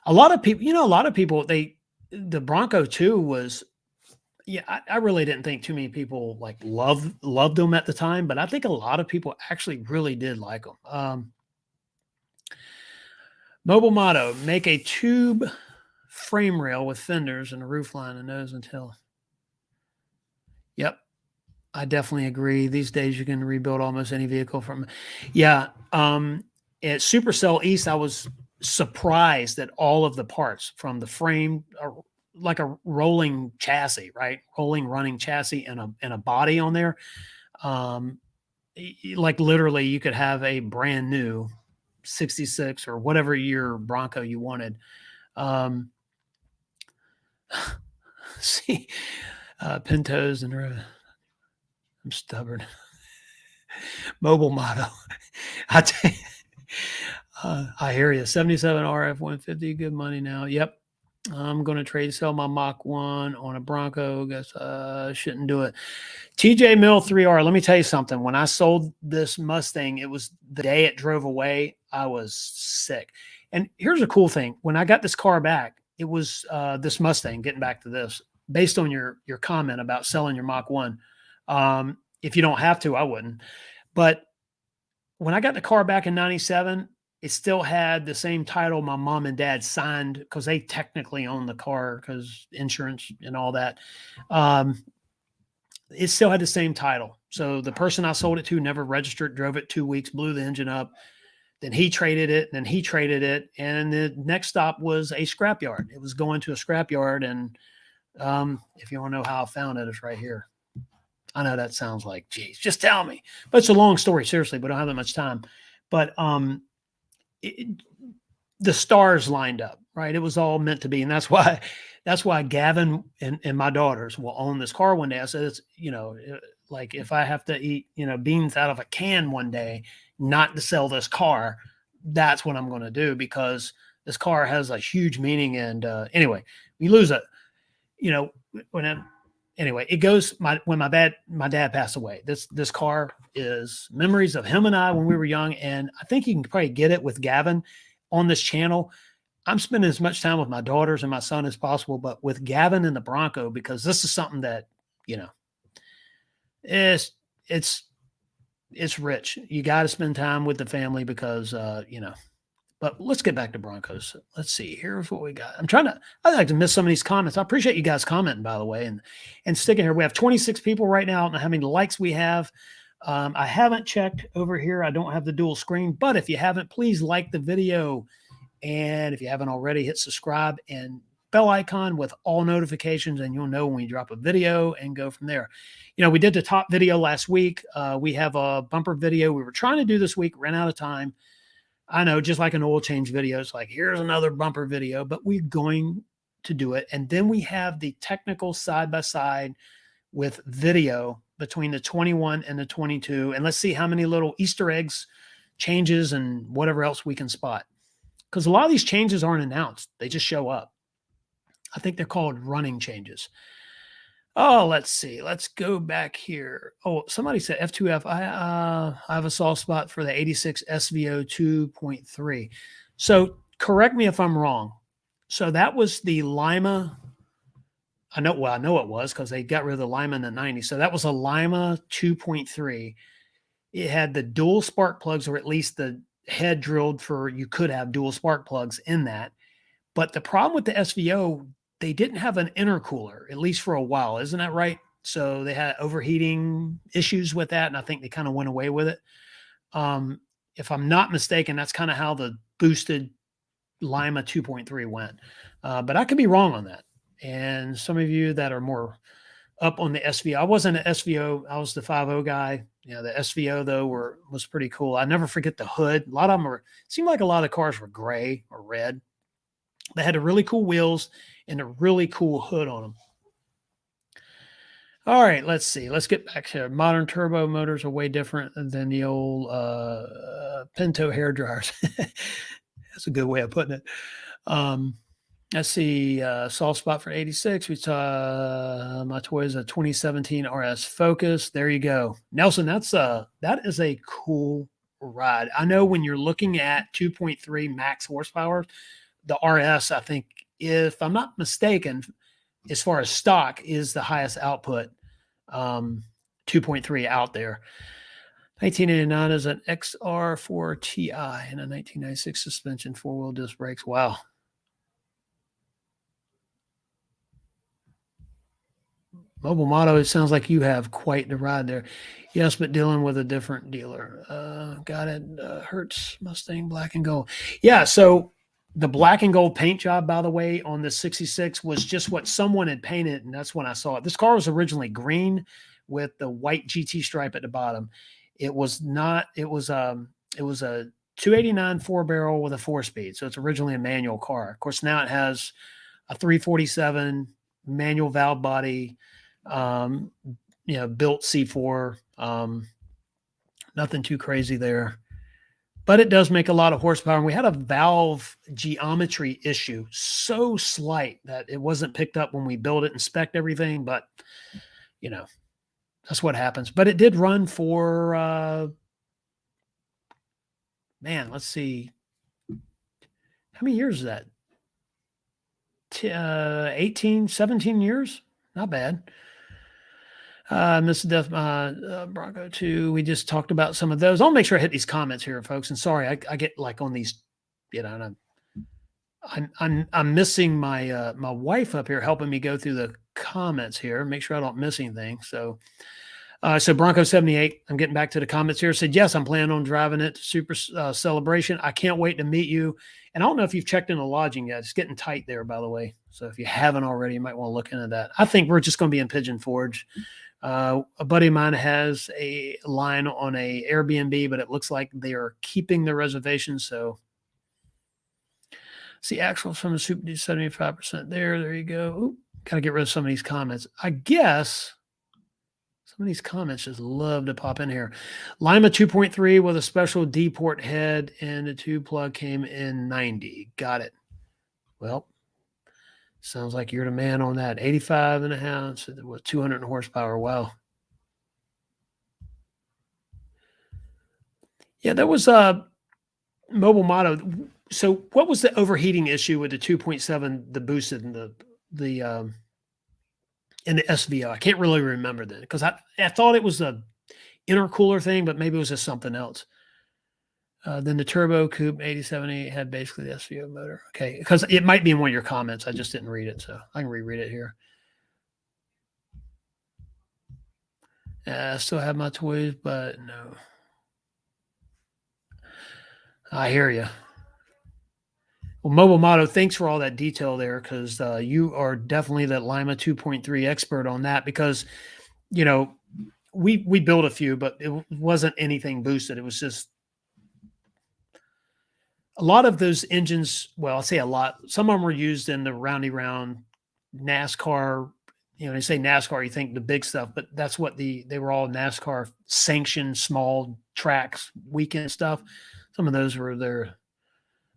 A lot of people, the Bronco 2 was, I really didn't think too many people like loved them at the time, but I think a lot of people actually really did like them. Mobile motto: make a tube frame rail with fenders and a roof line and nose and tail. Yep. I definitely agree. These days you can rebuild almost any vehicle from, at Supercell East, I was surprised that all of the parts from the frame are like a rolling chassis, right? Running chassis and a body on there. Like literally you could have a brand new 66 or whatever year Bronco you wanted. See, Pintos and I'm stubborn. Mobile motto. I hear you. 77 RF 150, good money now. Yep. I'm going to sell my Mach 1 on a Bronco. Guess I shouldn't do it. TJ Mill 3R. Let me tell you something. When I sold this Mustang, it was the day it drove away. I was sick. And here's a cool thing. When I got this car back, it was this Mustang, getting back to this, based on your comment about selling your Mach 1. If you don't have to, I wouldn't. But when I got the car back in 97, it still had the same title my mom and dad signed, because they technically owned the car because insurance and all that. It still had the same title. So the person I sold it to never registered, drove it 2 weeks, blew the engine up. Then he traded it, and then he traded it. And the next stop was a scrapyard. It was going to a scrapyard. And if you want to know how I found it, it's right here. I know that sounds like, geez, just tell me. But it's a long story, seriously. We don't have that much time. But the stars lined up, right? It was all meant to be. And that's why Gavin and my daughters will own this car one day. I said, it's, like if I have to eat, beans out of a can one day, not to sell this car, that's what I'm going to do, because this car has a huge meaning. And anyway, we lose it, anyway, it goes when my dad passed away. This car is memories of him and I when we were young. And I think you can probably get it with Gavin on this channel. I'm spending as much time with my daughters and my son as possible, but with Gavin and the Bronco, because this is something that, it's rich. You got to spend time with the family because, but let's get back to Broncos. Let's see. Here's what we got. I like to miss some of these comments. I appreciate you guys commenting, by the way, and sticking here. We have 26 people right now. I don't know how many likes we have. I haven't checked over here. I don't have the dual screen, but if you haven't, please like the video. And if you haven't already, hit subscribe and bell icon with all notifications, and you'll know when we drop a video and go from there. We did the top video last week. We have a bumper video we were trying to do this week, ran out of time. I know, just like an oil change video, it's like, here's another bumper video, but we're going to do it. And then we have the technical side-by-side with video between the 21 and the 22. And let's see how many little Easter eggs, changes, and whatever else we can spot. Because a lot of these changes aren't announced. They just show up. I think they're called running changes. Oh, let's see. Let's go back here. Oh, somebody said F2F. I have a soft spot for the 86 SVO 2.3. So correct me if I'm wrong. So that was the Lima. I know it was, because they got rid of the Lima in the 90s. So that was a Lima 2.3. It had the dual spark plugs, or at least the head drilled for, you could have dual spark plugs in that. But the problem with the SVO, they didn't have an intercooler, at least for a while. Isn't that right? So they had overheating issues with that, and I think they kind of went away with it. If I'm not mistaken, that's kind of how the boosted Lima 2.3 went. But I could be wrong on that. And some of you that are more up on the SVO, I wasn't an SVO. I was the 5.0 guy. The SVO, though, was pretty cool. I never forget the hood. A lot of them seemed like a lot of the cars were gray or red. They had really cool wheels and a really cool hood on them. All right, let's see. Let's get back to modern turbo motors are way different than the old Pinto hair dryers. That's a good way of putting it. Let's see. Soft spot for 86. We saw my Toyota 2017 RS Focus. There you go, Nelson. That is a cool ride. I know when you're looking at 2.3 max horsepower, the RS, I think, if I'm not mistaken, as far as stock, is the highest output 2.3 out there. 1989 is an XR4 TI and a 1996 suspension, 4-wheel disc brakes. Wow. Mobile Motto, it sounds like you have quite the ride there. Yes, but dealing with a different dealer. Got it. Hertz Mustang black and gold. Yeah, so the black and gold paint job, by the way, on this 66 was just what someone had painted, and that's when I saw it. This car was originally green with the white GT stripe at the bottom. It was not. It was a 289 4-barrel with a 4-speed, so it's originally a manual car. Of course, now it has a 347 manual valve body, built C4. Nothing too crazy there. But it does make a lot of horsepower. And we had a valve geometry issue, so slight that it wasn't picked up when we built it and spec'd everything. But, that's what happens. But it did run for, let's see. How many years is that? 18, 17 years? Not bad. Mr. Death Bronco 2. We just talked about some of those. I'll make sure I hit these comments here, folks. And sorry, I get like on these, and I'm missing my my wife up here helping me go through the comments here, make sure I don't miss anything. So Bronco 78. I'm getting back to the comments here. Said yes, I'm planning on driving it to Super Celebration. I can't wait to meet you. And I don't know if you've checked into lodging yet. It's getting tight there, by the way. So if you haven't already, you might want to look into that. I think we're just going to be in Pigeon Forge. A buddy of mine has a line on a Airbnb, but it looks like they are keeping the reservation. So See, actuals from the Super Duty 75% there. There you go. Ooh, got to get rid of some of these comments. I guess some of these comments just love to pop in here. Lima 2.3 with a special D port head and the tube plug came in 90. Got it. Well, sounds like you're the man on that. 85 and a half, so with 200 horsepower. Wow. Yeah, that was a mobile motto. So what was the overheating issue with the 2.7, the boosted and the SVO? I can't really remember then because I thought it was a intercooler thing, but maybe it was just something else. Then the turbo coupe 8070 had basically the SVO motor. Okay, because it might be in one of your comments. I just didn't read it, so I can reread it here. I still have my toys, but no. I hear you. Well, Mobile Motto, thanks for all that detail there, because you are definitely that Lima 2.3 expert on that, because, you know, we built a few, but it wasn't anything boosted. It was just a lot of those engines. Well, I'll say a lot. Some of them were used in the roundy round NASCAR. You know, they say NASCAR, you think the big stuff, but that's what they were all NASCAR sanctioned small tracks, weekend stuff. Some of those were there.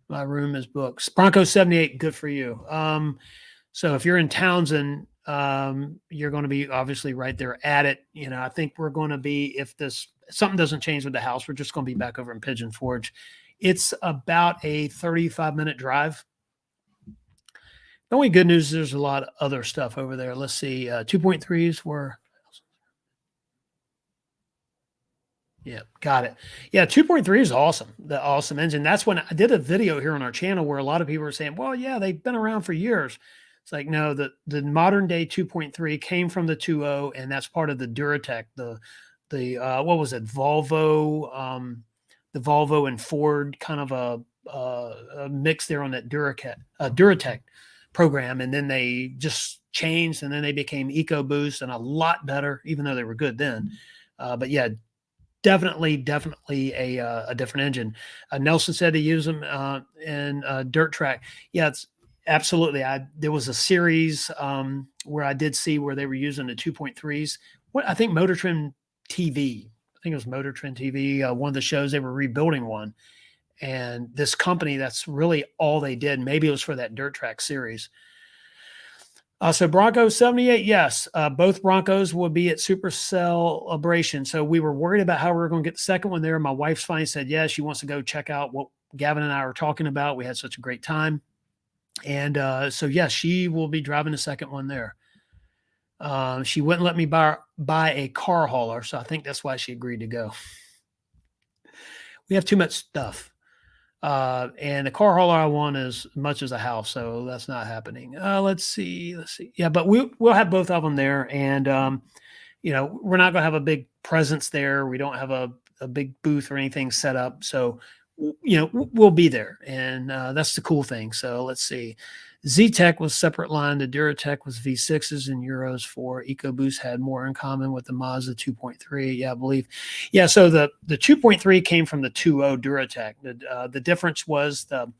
My room is books. Bronco 78, good for you. So if you're in Townsend, you're going to be obviously right there at it. You know, I think we're going to be, if something doesn't change with the house, we're just going to be back over in Pigeon Forge. It's about a 35-minute drive. The only good news is there's a lot of other stuff over there. Let's see. 2.3s were. Yeah, got it. Yeah, 2.3 is awesome. The awesome engine. That's when I did a video here on our channel where a lot of people were saying, well, yeah, they've been around for years. It's like, no, the modern day 2.3 came from the 2.0, and that's part of the Duratec, the what was it? Volvo, the Volvo and Ford kind of a mix there on that Duratec program. And then they just changed, and then they became EcoBoost and a lot better, even though they were good then. But yeah, definitely a different engine. Nelson said to use them in dirt track. Yeah, it's absolutely. There was a series where I did see where they were using the 2.3s. What I think Motor Trend TV. I think it was Motor Trend TV. One of the shows, they were rebuilding one, and this company, that's really all they did. Maybe it was for that dirt track series. So Bronco 78, yes. Both Broncos will be at Super Celebration. So we were worried about how we were going to get the second one there. My wife's finally said, yes, she wants to go check out what Gavin and I were talking about. We had such a great time. And so, yes, she will be driving the second one there. She wouldn't let me buy a car hauler, so I think that's why she agreed to go. We have too much stuff. And the car hauler I want as much as a house, so that's not happening. Let's see. Yeah, but we'll have both of them there, and you know, we're not going to have a big presence there. We don't have a big booth or anything set up, so you know, we'll be there, and that's the cool thing. So let's see. Z-Tech was separate line. The Duratec was V6s and Euros 4. EcoBoost had more in common with the Mazda 2.3. Yeah, I believe. Yeah, so the 2.3 came from the 2.0 Duratec. The difference was the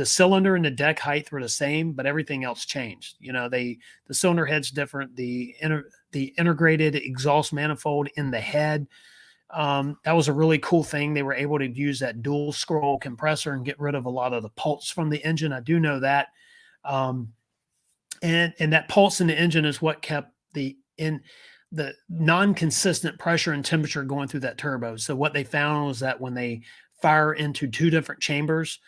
cylinder and the deck height were the same, but everything else changed. You know, the cylinder head's different. The integrated exhaust manifold in the head. That was a really cool thing. They were able to use that dual scroll compressor and get rid of a lot of the pulse from the engine. I do know that. And that pulse in the engine is what kept the non-consistent pressure and temperature going through that turbo. So what they found was that when they fire into two different chambers,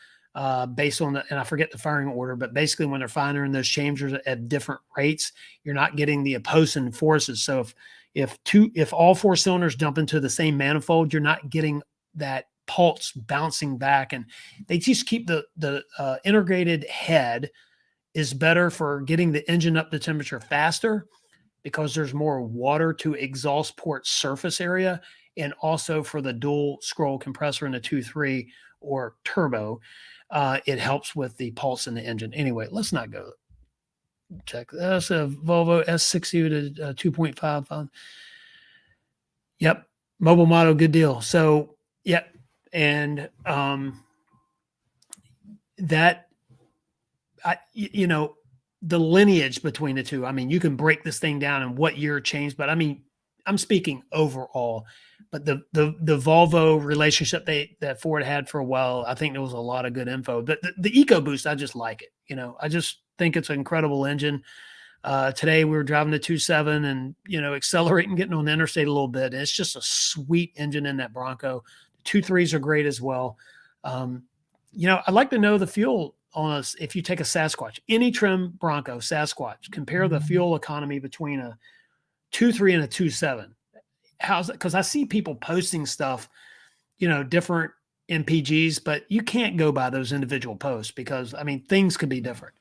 based on and I forget the firing order, but basically when they're firing those chambers at different rates, you're not getting the opposing forces. So if all four cylinders dump into the same manifold, you're not getting that pulse bouncing back. And they just keep the integrated head is better for getting the engine up to temperature faster because there's more water to exhaust port surface area, and also for the dual scroll compressor in the 2.3 or turbo, it helps with the pulse in the engine. Anyway, let's not go check. That's a Volvo S60 to 2.5. Yep. Mobile Motto, good deal. So, yep. And that the lineage between the two. I mean, you can break this thing down and what year it changed, but I mean, I'm speaking overall. But the Volvo relationship that Ford had for a while, I think there was a lot of good info. But the EcoBoost, I just like it. I just think it's an incredible engine. Today we were driving the 2.7 and accelerating, getting on the interstate a little bit. And it's just a sweet engine in that Bronco. The 2.3s are great as well. I'd like to know the fuel on us. If you take a Sasquatch, any trim Bronco Sasquatch, compare the fuel economy between a 2.3 and a 2.7. How's that? Because I see people posting stuff, different MPGs, but you can't go by those individual posts because I mean things could be different.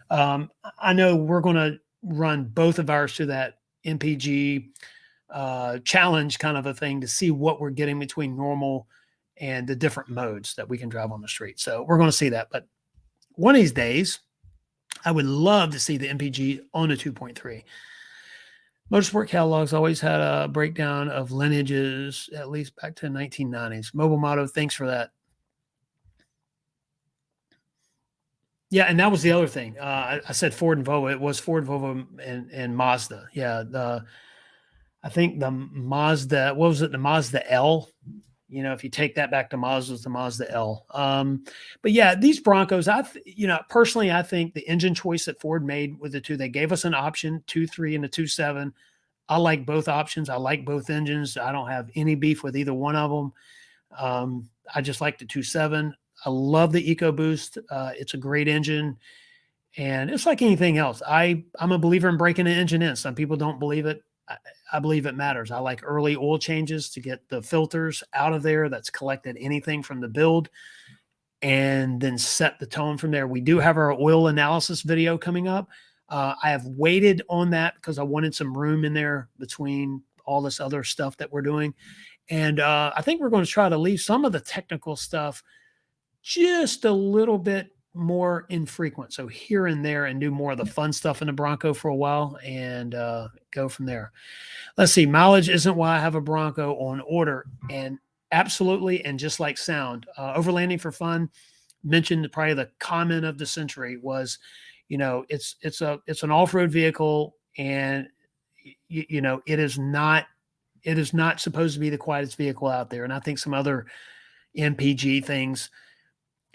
I know we're going to run both of ours to that MPG challenge kind of a thing to see what we're getting between normal and the different modes that we can drive on the street. So we're going to see that. But one of these days, I would love to see the MPG on a 2.3. Motorsport catalogs always had a breakdown of lineages, at least back to the 1990s. Mobile Motto, thanks for that. Yeah, and that was the other thing. I said Ford and Volvo. It was Ford, Volvo, and Mazda. Yeah, I think the Mazda, what was it? The Mazda L. If you take that back to Mazda, it's the Mazda L. But yeah, these Broncos, personally, I think the engine choice that Ford made with the two, they gave us an option, 2.3 and a 2.7. I like both options. I like both engines. I don't have any beef with either one of them. I just like the 2.7. I love the EcoBoost. It's a great engine. And it's like anything else. I'm a believer in breaking an engine in. Some people don't believe it. I believe it matters. I like early oil changes to get the filters out of there that's collected anything from the build and then set the tone from there. We do have our oil analysis video coming up. I have waited on that because I wanted some room in there between all this other stuff that we're doing. And I think we're going to try to leave some of the technical stuff just a little bit more infrequent. So here and there, and do more of the fun stuff in the Bronco for a while and go from there. Let's see. Mileage isn't why I have a Bronco on order. And absolutely. And just like sound, overlanding for fun, mentioned probably the comment of the century was, it's an off-road vehicle, and it is not supposed to be the quietest vehicle out there. And I think some other MPG things,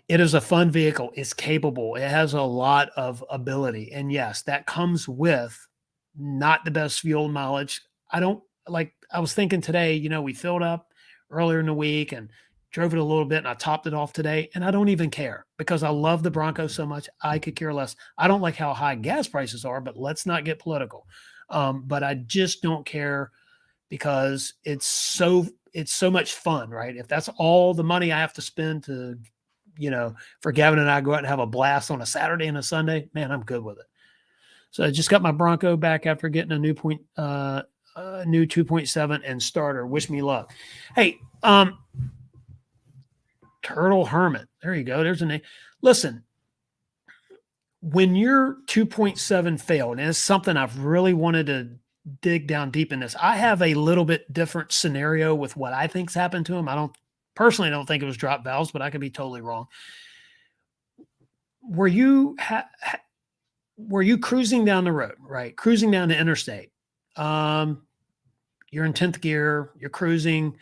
it is a fun vehicle. It's capable. It has a lot of ability. And yes, that comes with not the best fuel mileage. I was thinking today, we filled up earlier in the week and drove it a little bit, and I topped it off today, and I don't even care because I love the Bronco so much. I could care less. I don't like how high gas prices are, but let's not get political. But I just don't care because it's so much fun, right? If that's all the money I have to spend to, for Gavin and I go out and have a blast on a Saturday and a Sunday, man, I'm good with it. So I just got my Bronco back after getting a new 2.7 and starter. Wish me luck. Hey, Turtle Hermit. There you go. There's a name. Listen, when your 2.7 failed, and it's something I've really wanted to dig down deep in this. I have a little bit different scenario with what I think's happened to him. I don't think it was drop valves, but I could be totally wrong. Were you cruising down the road, right? Cruising down the interstate. You're in 10th gear, you're cruising,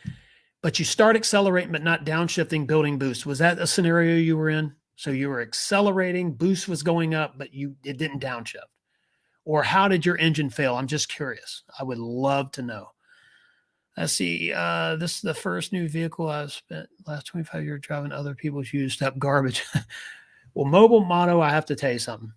but you start accelerating, but not downshifting, building boost. Was that a scenario you were in? So you were accelerating, boost was going up, but it didn't downshift. Or how did your engine fail? I'm just curious. I would love to know. Let's see. This is the first new vehicle I've spent last 25 years driving other people's used up garbage. Well, Mobile Motto, I have to tell you something.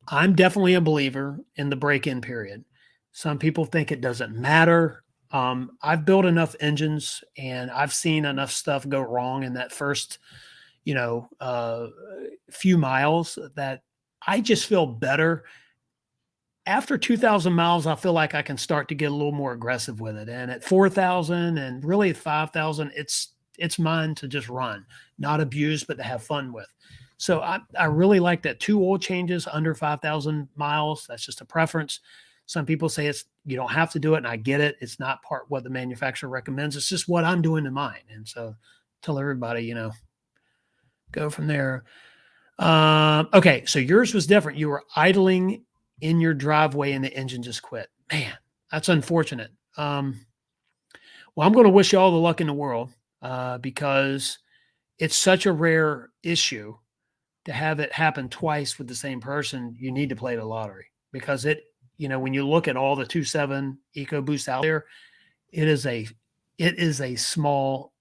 I'm definitely a believer in the break-in period. Some people think it doesn't matter. I've built enough engines and I've seen enough stuff go wrong in that first, few miles that I just feel better. After 2,000 miles, I feel like I can start to get a little more aggressive with it. And at 4,000 and really at 5,000, it's mine to just run, not abuse, but to have fun with. So I really like that 2 oil changes under 5,000 miles. That's just a preference. Some people say you don't have to do it, and I get it. It's not part what the manufacturer recommends. It's just what I'm doing to mine. And so tell everybody, go from there. Okay, so yours was different. You were idling in your driveway and the engine just quit. Man, that's unfortunate. Well, I'm going to wish you all the luck in the world because it's such a rare issue to have it happen twice with the same person. You need to play the lottery because when you look at all the 2.7 EcoBoost out there, it is a small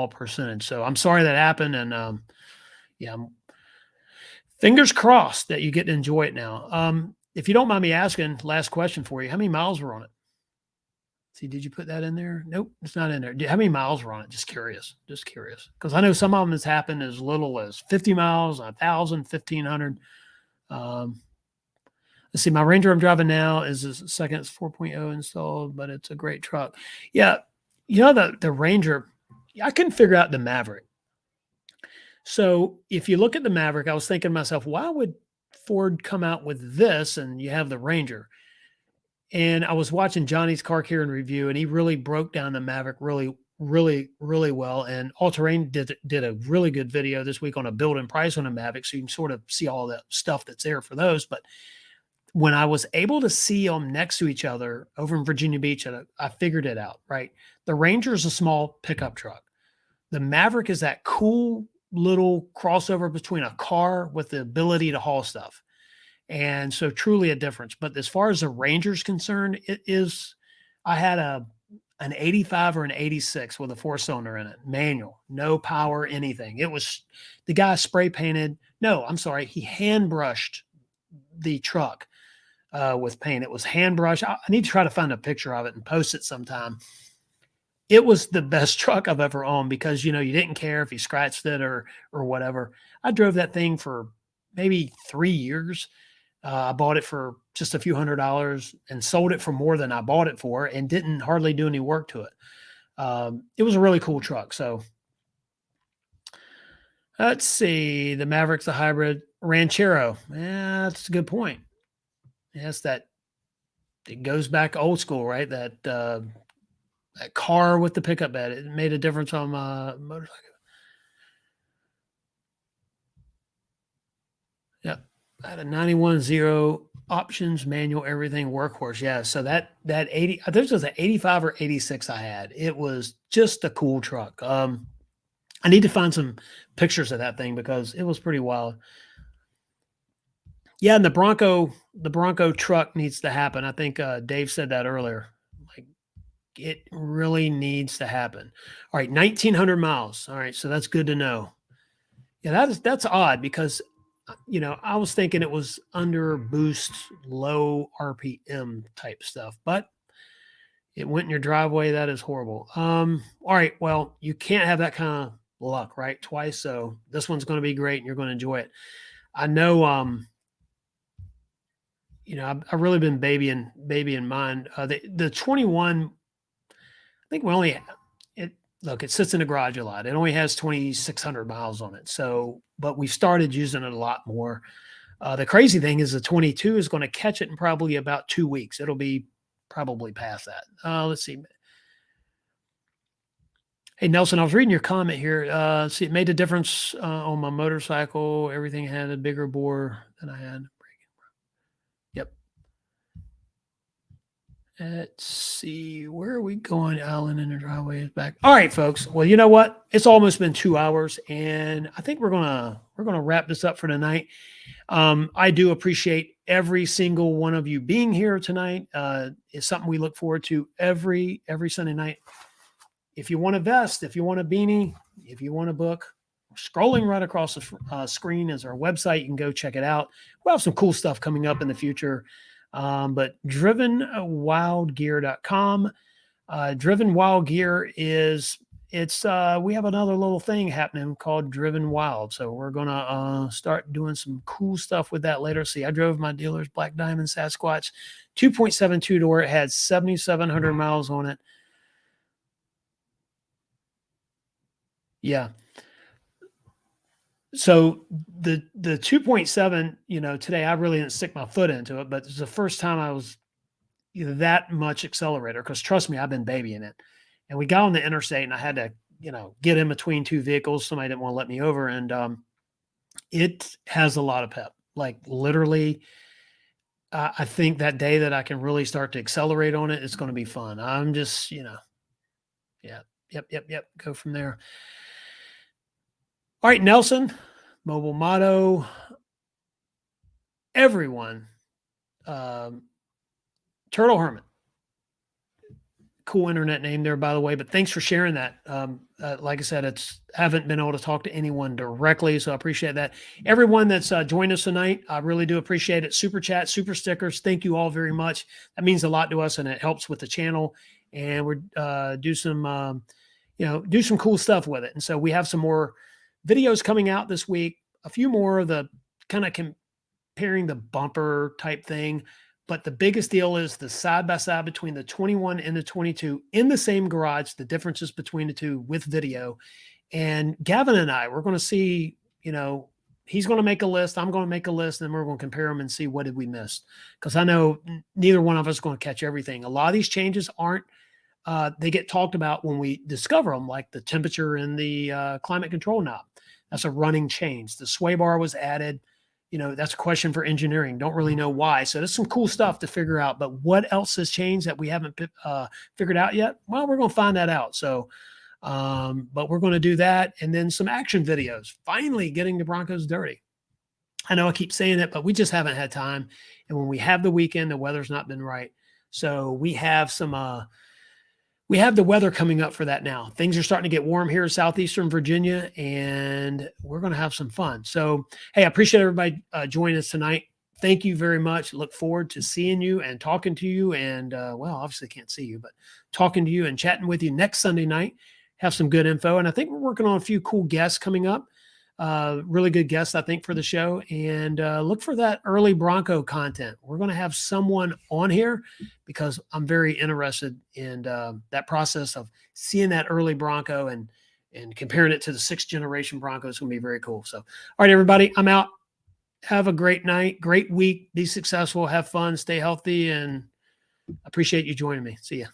percentage. So I'm sorry that happened, and yeah, fingers crossed that you get to enjoy it now. If you don't mind me asking, last question for you: how many miles were on it? See, did you put that in there? Nope, it's not in there. How many miles were on it? Just curious. Because I know some of them has happened as little as 50 miles, 1,000, 1,500. Let's see, my Ranger I'm driving now is a second, it's 4.0 installed, but it's a great truck. Yeah, the Ranger, I couldn't figure out the Maverick. So if you look at the Maverick, I was thinking to myself, why would Ford come out with this and you have the Ranger? And I was watching Johnny's Car Care and Review, and he really broke down the Maverick really, really, really well. And All Terrain did a really good video this week on a build and price on a Maverick, so you can sort of see all the stuff that's there for those. But when I was able to see them next to each other over in Virginia Beach, I figured it out, right? The Ranger is a small pickup truck. The Maverick is that cool little crossover between a car with the ability to haul stuff. And so truly a difference. But as far as the Ranger's concerned, I had an 85 or an 86 with a 4-cylinder in it, manual, no power, anything. It was, the guy spray painted. No, I'm sorry. He hand brushed the truck with paint. It was hand brushed. I need to try to find a picture of it and post it sometime. It was the best truck I've ever owned because, you didn't care if you scratched it or whatever. I drove that thing for maybe 3 years. I bought it for just a few $100s and sold it for more than I bought it for and didn't hardly do any work to it. It was a really cool truck. So let's see. The Maverick's a hybrid Ranchero. Yeah, that's a good point. Yes, it goes back old school, right? That car with the pickup bed. It made a difference on my motorcycle. Yeah. I had a 91.0 options, manual, everything, workhorse. Yeah. So that 80, this was an 85 or 86 I had. It was just a cool truck. I need to find some pictures of that thing because it was pretty wild. Yeah. And the Bronco truck needs to happen. I think Dave said that earlier. Like it really needs to happen. All right. 1,900 miles. All right. So that's good to know. Yeah. That's odd because I was thinking it was under boost, low RPM type stuff, but it went in your driveway. That is horrible. All right. Well, you can't have that kind of luck, right? Twice. So this one's going to be great and you're going to enjoy it. I know, I've really been babying mine. The 21, I think it sits in the garage a lot. It only has 2,600 miles on it. So, but we started using it a lot more. The crazy thing is the 22 is going to catch it in probably about 2 weeks. It'll be probably past that. Let's see. Hey, Nelson, I was reading your comment here. See, it made a difference on my motorcycle. Everything had a bigger bore than I had. Yep. Let's see, where are we going? Alan in the driveway is back. All right, folks. Well, you know what? It's almost been 2 hours, and I think we're gonna wrap this up for tonight. I do appreciate every single one of you being here tonight. It's something we look forward to every Sunday night. If you want a vest, if you want a beanie, if you want a book, scrolling right across the screen is our website. You can go check it out. We'll have some cool stuff coming up in the future. But drivenwildgear.com. Driven Wild Gear we have another little thing happening called Driven Wild. So we're going to start doing some cool stuff with that later. See, I drove my dealer's Black Diamond Sasquatch 2.72 door. It had 7,700 miles on it. Yeah. So the 2.7, today I really didn't stick my foot into it, but it's the first time I was that much accelerator because trust me, I've been babying it. And we got on the interstate and I had to, get in between two vehicles. Somebody didn't want to let me over. And it has a lot of pep. Like literally, I think that day that I can really start to accelerate on it, it's going to be fun. I'm just, yeah, yep. Go from there. All right, Nelson, Mobile Motto, everyone, Turtle Hermit. Cool internet name there, by the way, but thanks for sharing that. Like I said, haven't been able to talk to anyone directly, so I appreciate that. Everyone that's joined us tonight, I really do appreciate it. Super chat, super stickers, thank you all very much. That means a lot to us, and it helps with the channel. And we're do some cool stuff with it. And so we have some more videos coming out this week. A few more of the kind of comparing the bumper type thing. But the biggest deal is the side-by-side between the 21 and the 22 in the same garage, the differences between the two with video. And Gavin and I, we're going to see, he's going to make a list. I'm going to make a list, and we're going to compare them and see what did we miss. Because I know neither one of us is going to catch everything. A lot of these changes they get talked about when we discover them, like the temperature in the climate control knob. That's a running change. The sway bar was added. That's a question for engineering. Don't really know why. So there's some cool stuff to figure out. But what else has changed that we haven't figured out yet? Well, we're going to find that out. So, but we're going to do that. And then some action videos, finally getting the Broncos dirty. I know I keep saying it, but we just haven't had time. And when we have the weekend, the weather's not been right. So we have we have the weather coming up for that now. Things are starting to get warm here in southeastern Virginia, and we're going to have some fun. So, hey, I appreciate everybody joining us tonight. Thank you very much. Look forward to seeing you and talking to you. And, obviously can't see you, but talking to you and chatting with you next Sunday night. Have some good info. And I think we're working on a few cool guests coming up. Really good guests, I think, for the show. And look for that early Bronco content. We're going to have someone on here because I'm very interested in that process of seeing that early Bronco and comparing it to the 6th generation Bronco. It's going to be very cool. So, all right, everybody, I'm out. Have a great night, great week. Be successful, have fun, stay healthy, and appreciate you joining me. See ya.